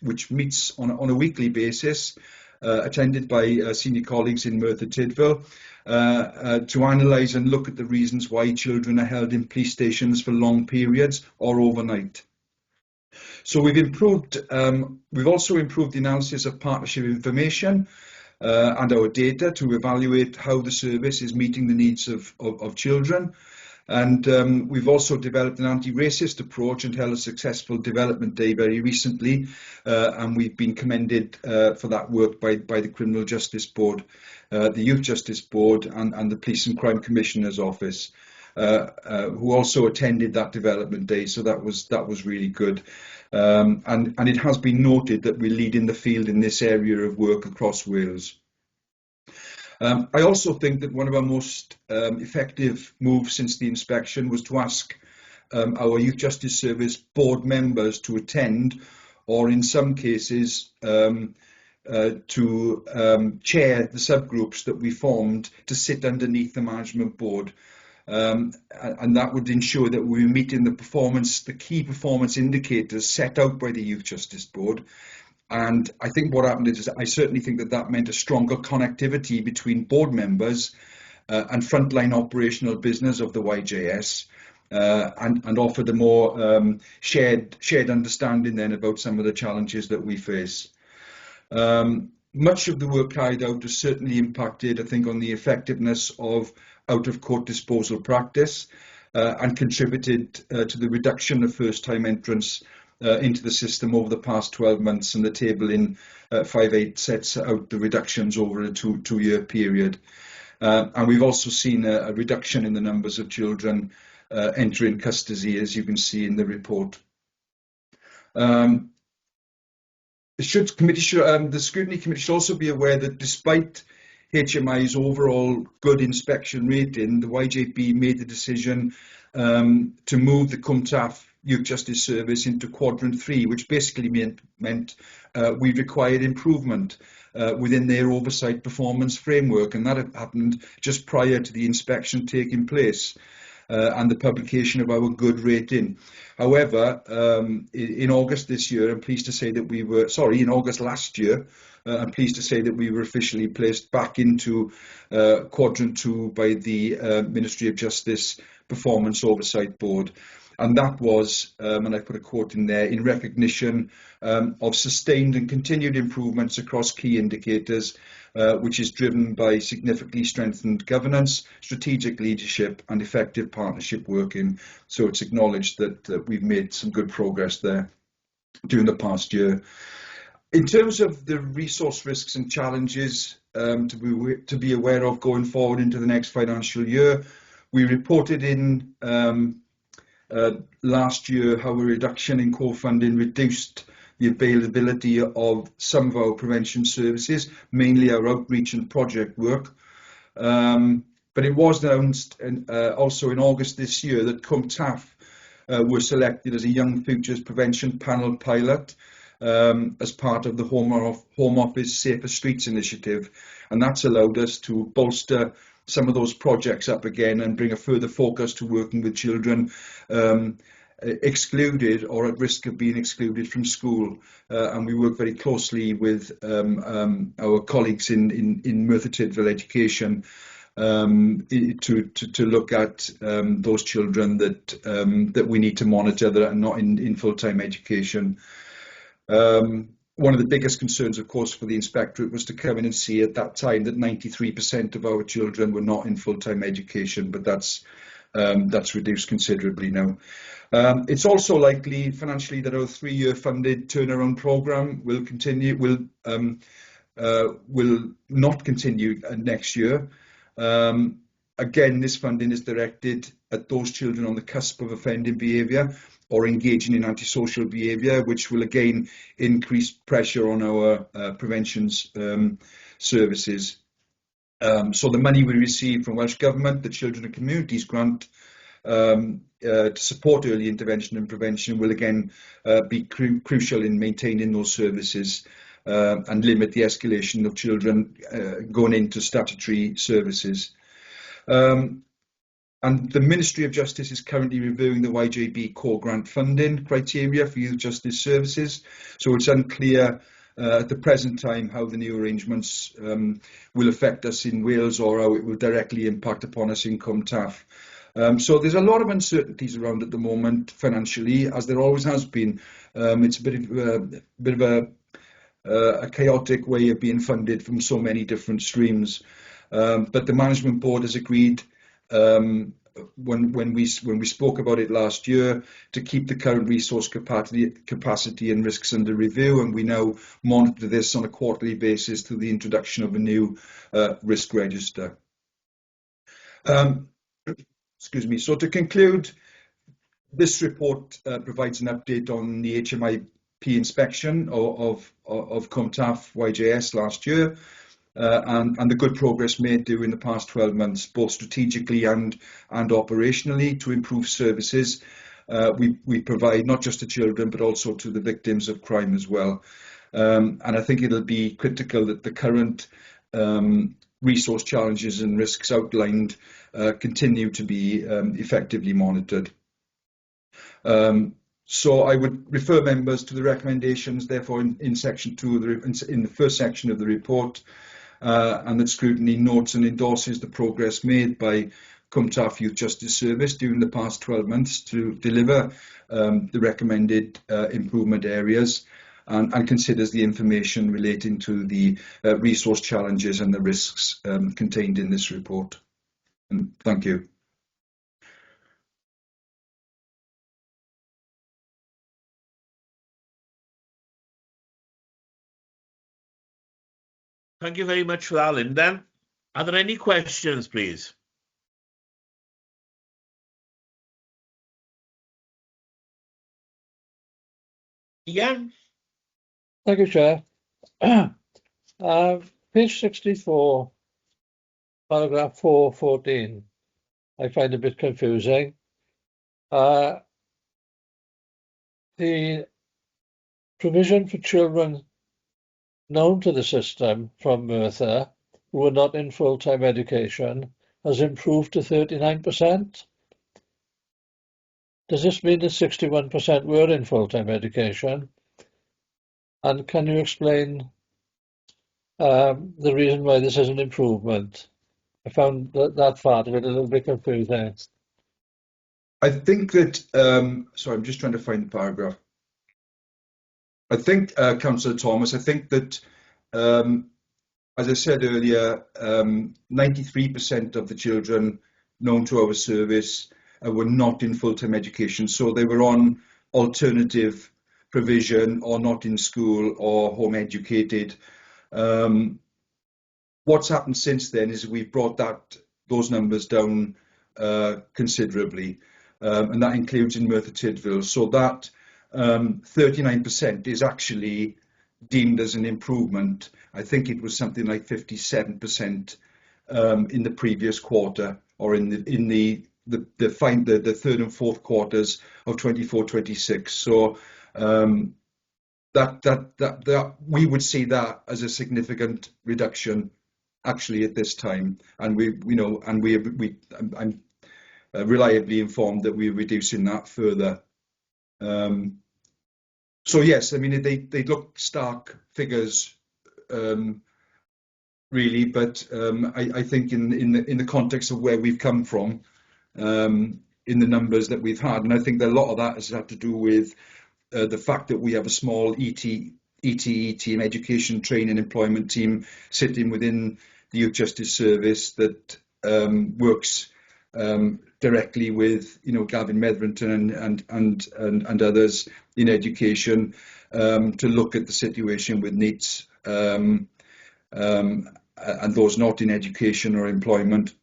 which meets on a weekly basis, attended by senior colleagues in Merthyr Tydfil, to analyse and look at the reasons why children are held in police stations for long periods or overnight. So we've also improved the analysis of partnership information and our data to evaluate how the service is meeting the needs of children. And we've also developed an anti-racist approach and held a successful development day very recently, and we've been commended for that work by the Criminal Justice Board, the Youth Justice Board and the Police and Crime Commissioner's Office, who also attended that development day, so that was really good. And it has been noted that we lead in the field in this area of work across Wales. I also think that one of our most effective moves since the inspection was to ask our Youth Justice Service board members to attend, or in some cases to chair the subgroups that we formed to sit underneath the management board. And that would ensure that we were meeting the key performance indicators set out by the Youth Justice Board. And I think what happened is I certainly think that meant a stronger connectivity between board members and frontline operational business of the YJS, and offered a more shared understanding then about some of the challenges that we face. Much of the work carried out has certainly impacted, I think, on the effectiveness of out-of-court disposal practice, and contributed to the reduction of first-time entrants into the system over the past 12 months, and the table in 5.8 sets out the reductions over a two-year period. And we've also seen a reduction in the numbers of children entering custody, as you can see in the report. The Scrutiny Committee should also be aware that despite HMI's overall good inspection rating, the YJB made the decision to move the CUMTAF Youth Justice Service into Quadrant 3, which basically meant we required improvement within their oversight performance framework, and that happened just prior to the inspection taking place and the publication of our good rating. However, in August this year, I'm pleased to say that in August last year, I'm pleased to say that we were officially placed back into Quadrant 2 by the Ministry of Justice Performance Oversight Board. And that was, and I put a quote in there, in recognition of sustained and continued improvements across key indicators, which is driven by significantly strengthened governance, strategic leadership and effective partnership working. So it's acknowledged that we've made some good progress there during the past year. In terms of the resource risks and challenges to be aware of going forward into the next financial year, we reported in last year how a reduction in co-funding reduced the availability of some of our prevention services, mainly our outreach and project work. But it was announced also in August this year that Cwm Taff were selected as a Young Futures Prevention Panel pilot as part of the Home Office Safer Streets initiative, and that's allowed us to bolster some of those projects up again and bring a further focus to working with children excluded or at risk of being excluded from school. And we work very closely with our colleagues in Merthyr Tydfil Education to look at those children that we need to monitor that are not in full-time education. One of the biggest concerns, of course, for the inspectorate was to come in and see at that time that 93% of our children were not in full-time education, but that's reduced considerably now. It's also likely financially that our 3-year funded turnaround programme will not continue next year. Again, this funding is directed at those children on the cusp of offending behaviour or engaging in antisocial behaviour, which will again increase pressure on our preventions services. So the money we receive from Welsh Government, the Children and Communities Grant, to support early intervention and prevention will again be crucial in maintaining those services and limit the escalation of children going into statutory services. And the Ministry of Justice is currently reviewing the YJB core grant funding criteria for youth justice services. So it's unclear at the present time how the new arrangements will affect us in Wales or how it will directly impact upon us in Cwm Taff. So there's a lot of uncertainties around at the moment financially, as there always has been. It's a bit of a chaotic way of being funded from so many different streams. But the management board has agreed when we spoke about it last year to keep the current resource capacity and risks under review, and we now monitor this on a quarterly basis through the introduction of a new risk register. Excuse me. So to conclude, this report provides an update on the HMIP inspection of Cwm Taff YJS last year. And the good progress made during the past 12 months, both strategically and operationally, to improve services we provide not just to children but also to the victims of crime as well. And I think it'll be critical that the current resource challenges and risks outlined continue to be effectively monitored. So I would refer members to the recommendations, therefore, in section 2 in the first section of the report. And that scrutiny notes and endorses the progress made by Cwm Taff Youth Justice Service during the past 12 months to deliver the recommended improvement areas and considers the information relating to the resource challenges and the risks contained in this report. And thank you. Thank you very much for that, Linda. Are there any questions, please? Ian? Thank you, Chair. Page 64, paragraph 414, I find a bit confusing. The provision for children known to the system from Merthyr who were not in full-time education has improved to 39%. Does this mean that 61% were in full-time education? And can you explain the reason why this is an improvement? I found that part of it a little bit confusing. I think that, sorry, I'm just trying to find the paragraph. I think, Councillor Thomas, I think that, as I said earlier, 93% of the children known to our service were not in full-time education, so they were on alternative provision or not in school or home educated. What's happened since then is we've brought those numbers down considerably, and that includes in Merthyr Tydfil. So that 39% is actually deemed as an improvement. I think it was something like 57% in the previous quarter, or in the third and fourth quarters of 24-26. So that we would see that as a significant reduction actually at this time, and I'm reliably informed that we're reducing that further. So yes, I mean they look stark figures, really, but I think in the context of where we've come from, in the numbers that we've had, and I think that a lot of that has had to do with the fact that we have a small ETE team, education, training, employment team, sitting within the Youth Justice Service that works directly with, Gavin Medrington and others in education, to look at the situation with NEETs and those not in education or employment,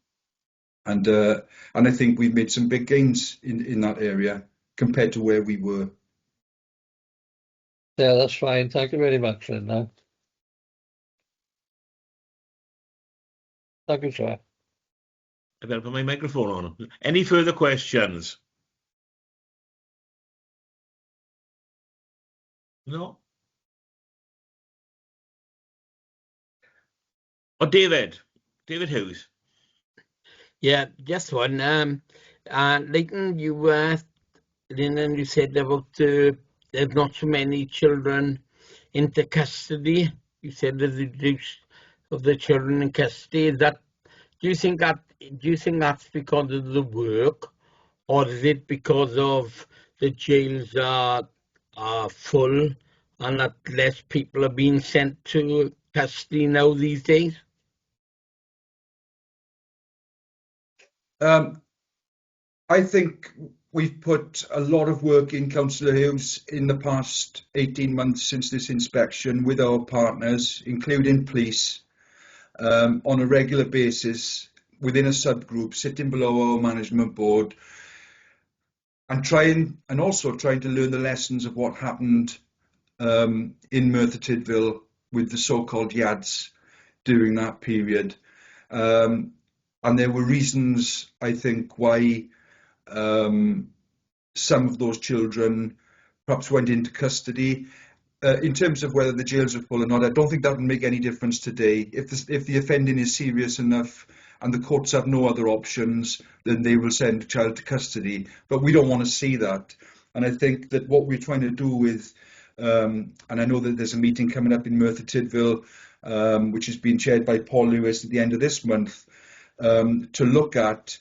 and I think we've made some big gains in that area compared to where we were. Yeah, that's fine. Thank you very much, Linda. Thank you, Chair. I've got to put my microphone on. Any further questions? No? Oh, David Hughes. Yeah, just one. Leighton, Linda, you said about there's not so many children into custody. You said there's a reduce of the children in custody. Do you think that's because of the work, or is it because of the jails are full and that less people are being sent to custody now these days? I think we've put a lot of work in, Councillor Hughes, in the past 18 months since this inspection with our partners, including police, on a regular basis within a subgroup, sitting below our management board, and also trying to learn the lessons of what happened in Merthyr Tydfil with the so-called YADs during that period. And there were reasons, I think, why some of those children perhaps went into custody. In terms of whether the jails are full or not, I don't think that would make any difference today. If the offending is serious enough and the courts have no other options, then they will send a child to custody. But we don't want to see that. And I think that what we're trying to do with, and I know that there's a meeting coming up in Merthyr Tydfil, which is being chaired by Paul Lewis at the end of this month, to look at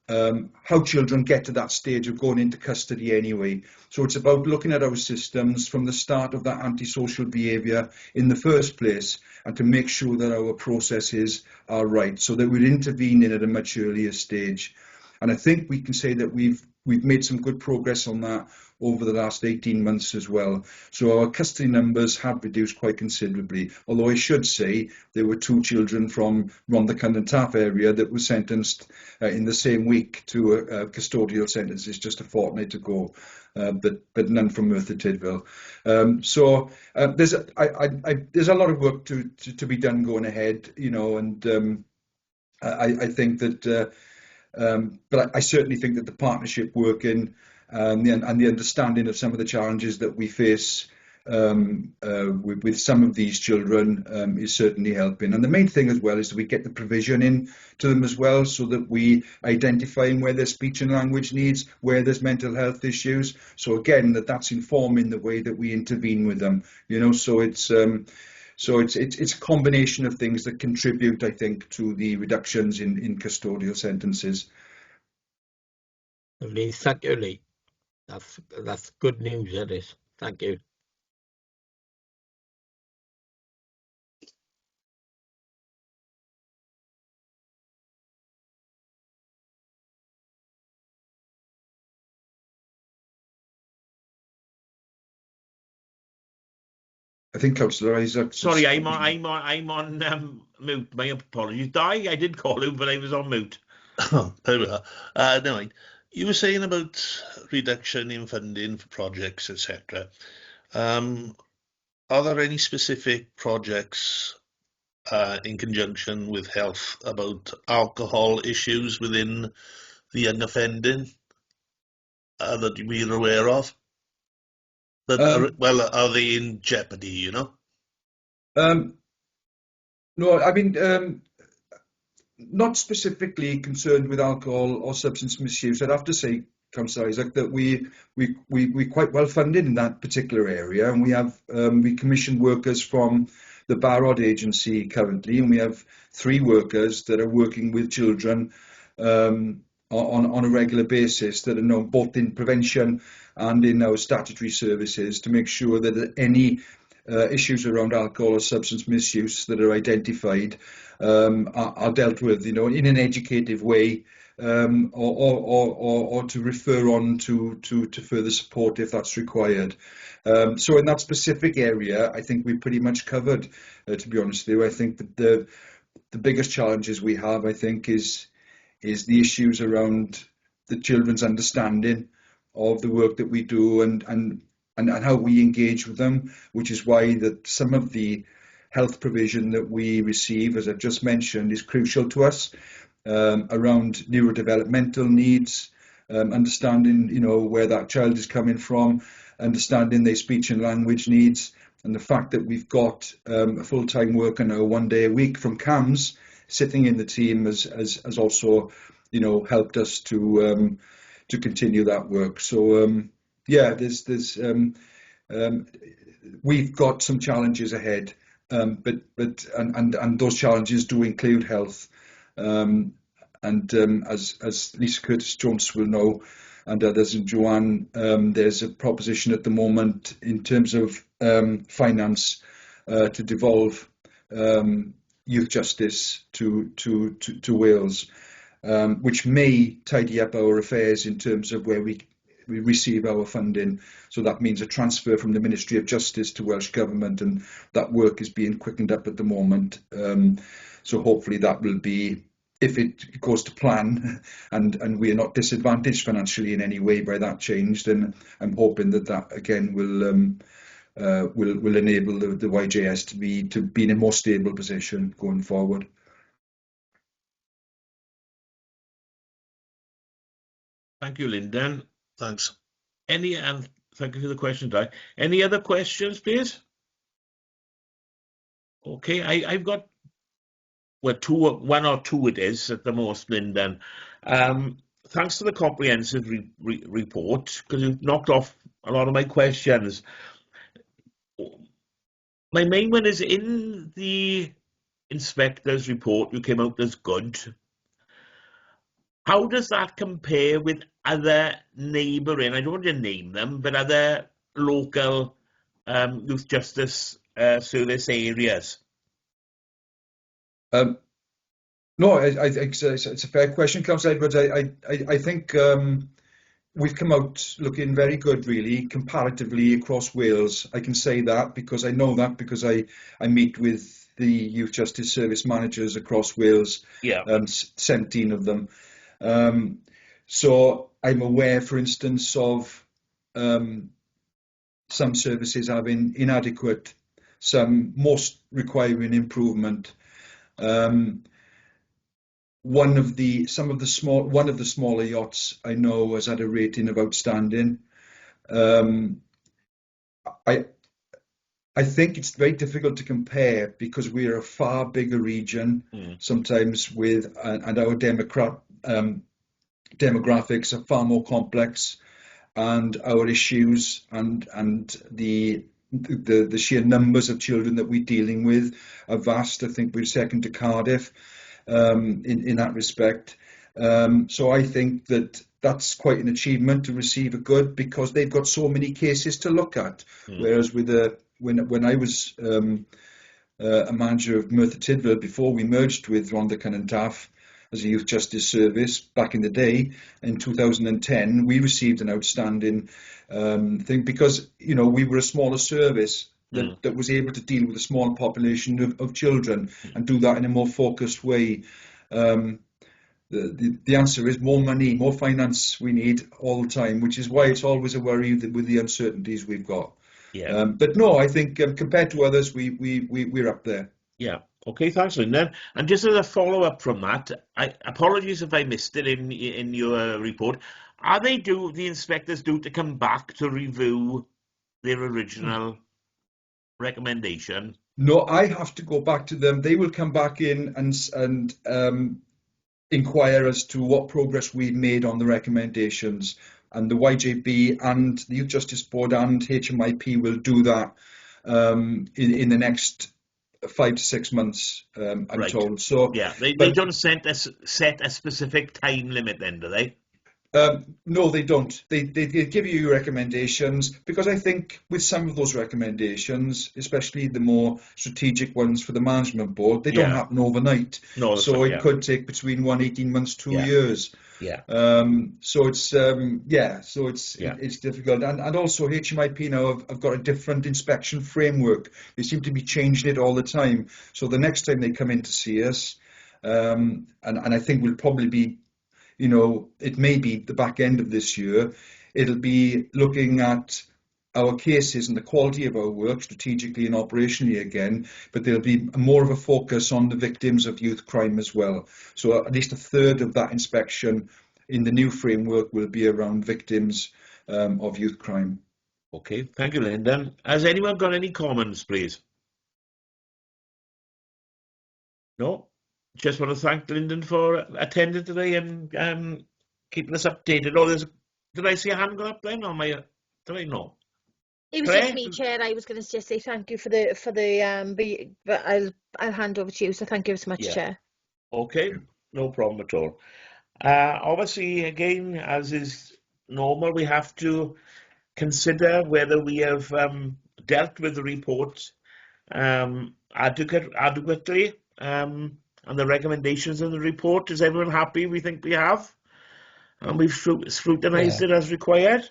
how children get to that stage of going into custody anyway. So it's about looking at our systems from the start of that antisocial behaviour in the first place, and to make sure that our processes are right, so that we're intervening at a much earlier stage. And I think we can say that we've made some good progress on that over the last 18 months as well. So our custody numbers have reduced quite considerably, although I should say there were 2 children from Rhondda and Taff area that were sentenced in the same week to custodial sentences just a fortnight ago, but none from Merthyr Tydfil. So there's a lot of work to be done going ahead, and I think that but I certainly think that the partnership working and the understanding of some of the challenges that we face with some of these children is certainly helping. And the main thing as well is that we get the provision in to them as well, so that we identifying where there's speech and language needs, where there's mental health issues. So again, that's informing the way that we intervene with them. So it's a combination of things that contribute, I think, to the reductions in custodial sentences. Lovely, thank you, Lee. That's good news, that is. Thank you. I think Councillor Isaac. Sorry, I'm on mute. My apologies. I did call you, but I was on mute. There we are. No, you were saying about reduction in funding for projects, etc. Are there any specific projects in conjunction with health about alcohol issues within the young offending that we're aware of? That are they in jeopardy, you know? No, I mean, not specifically concerned with alcohol or substance misuse. I'd have to say, Councillor Isaac, that we're quite well funded in that particular area, and we have we commission workers from the Barod agency currently, and we have 3 workers that are working with children on a regular basis that are known both in prevention and in our statutory services to make sure that any issues around alcohol or substance misuse that are identified are dealt with, you know, in an educative way, or to refer on to further support if that's required. So in that specific area, I think we're pretty much covered. To be honest with you, I think that the biggest challenges we have, I think, is the issues around the children's understanding of the work that we do and how we engage with them, which is why that some of the health provision that we receive, as I've just mentioned, is crucial to us, around neurodevelopmental needs, understanding, you know, where that child is coming from, understanding their speech and language needs, and the fact that we've got a full-time worker now 1 day a week from CAMS sitting in the team has also, you know, helped us to continue that work. So yeah, we've got some challenges ahead, but those challenges do include health, as Lisa Curtis-Jones will know, and others, and Joanne, there's a proposition at the moment in terms of finance to devolve youth justice to Wales, which may tidy up our affairs in terms of where we receive our funding. So that means a transfer from the Ministry of Justice to Welsh Government, and that work is being quickened up at the moment. So hopefully that will be, if it goes to plan, and we are not disadvantaged financially in any way by that change, then I'm hoping that again will enable the YJS to be in a more stable position going forward. Thank you, Lyndon. Thanks. Thank you for the question, Di. Any other questions, please? Okay, I've got one or two it is at the most, Lyndon. Thanks to the comprehensive report, because you've knocked off a lot of my questions. My main one is, in the inspector's report, you came out as good. How does that compare with other neighbouring, I don't want to name them, but other local youth justice service areas? No, I think it's a fair question, Councillor Edwards. I think we've come out looking very good, really, comparatively across Wales. I can say that because I know that because I meet with the Youth Justice Service managers across Wales, 17 of them. So I'm aware, for instance, of some services having inadequate, some most requiring improvement. One of the smaller yachts I know has had a rating of outstanding. I think it's very difficult to compare because we're a far bigger region sometimes with, and our demographics are far more complex, and our issues and the sheer numbers of children that we're dealing with are vast. I think we're second to Cardiff in that respect. So I think that's quite an achievement to receive a good, because they've got so many cases to look at. Whereas with when I was a manager of Merthyr Tydfil before we merged with Rhondda Cynon as a youth justice service back in the day in 2010, we received an outstanding thing because, you know, we were a smaller service that was able to deal with a smaller population of children and do that in a more focused way. The answer is more money, more finance we need all the time, which is why it's always a worry with the uncertainties we've got. But no, I think compared to others, we're up there. Yeah. Okay, thanks, Lyndon. And just as a follow-up from that, apologies if I missed it in your report. Are the inspectors due to come back to review their original recommendation? No, I have to go back to them. They will come back in and inquire as to what progress we've made on the recommendations. And the YJB and the Youth Justice Board and HMIP will do that in the next 5 to 6 months, I'm told. So yeah, they don't set a specific time limit then, do they? No, they don't. They give you recommendations, because I think with some of those recommendations, especially the more strategic ones for the management board, they don't happen overnight. No, so it could take between 18 months, 2 years. Yeah. So it's it's difficult, and also HMIP now have got a different inspection framework. They seem to be changing it all the time. So the next time they come in to see us, and I think we'll probably be, it may be the back end of this year, it'll be looking at our cases and the quality of our work strategically and operationally again, but there'll be more of a focus on the victims of youth crime as well. So at least a third of that inspection in the new framework will be around victims of youth crime. Okay, thank you, Lyndon. Has anyone got any comments, please? No? Just want to thank Lyndon for attending today and keeping us updated. Oh, did I see a hand go up then? Or did I know? It was just me, Chair. I was going to just say thank you for the but I'll hand over to you. So thank you so much, Chair. Okay, no problem at all. Obviously, again, as is normal, we have to consider whether we have dealt with the report adequately. And the recommendations in the report. Is everyone happy? We think we have. And we've scrutinised it as required.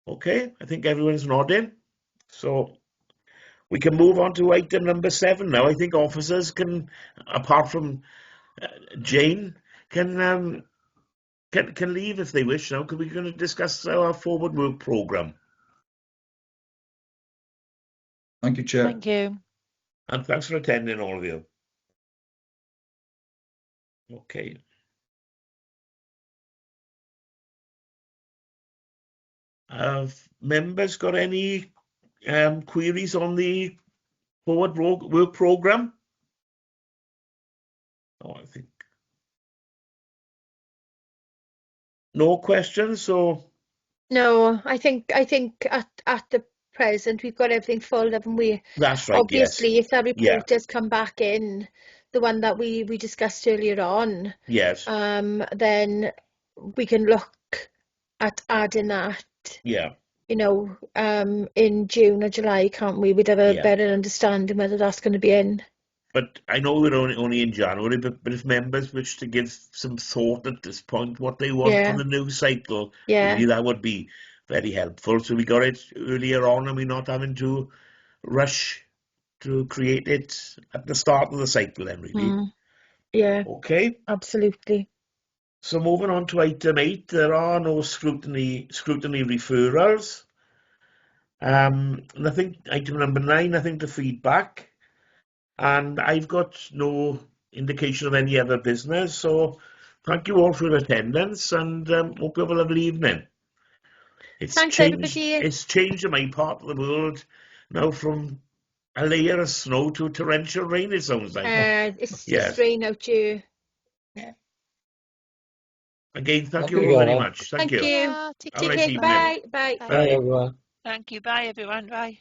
Okay, I think everyone's nodding. So we can move on to item number 7 now. I think officers can, apart from Jane, can leave if they wish now, because we're going to discuss our forward work programme. Thank you, Chair. Thank you. And thanks for attending, all of you. Okay. Have members got any queries on the forward work programme? Oh, I think no questions. So no, I think at the present we've got everything full, haven't we? That's right. Obviously, if that report has come back in, the one that we discussed earlier on, yes, then we can look at adding that. Yeah. In June or July, can't we? We'd have a better understanding whether that's going to be in. But I know we're only in January, but if members wish to give some thought at this point what they want from the new cycle, really, that would be very helpful. So we got it earlier on and we're not having to rush to create it at the start of the cycle then, really. Yeah. Okay. Absolutely. So moving on to item 8, there are no scrutiny referrals. And I think item number 9, I think the feedback. And I've got no indication of any other business. So thank you all for your attendance and hope you have a lovely evening. Thanks, everybody. It's changed in my part of the world now from a layer of snow to torrential rain, it sounds like. It's just rain out here. Yeah. Again, thank you all very much. Thank you. Take care. Bye. Bye, everyone. Thank you. Bye, everyone. Bye.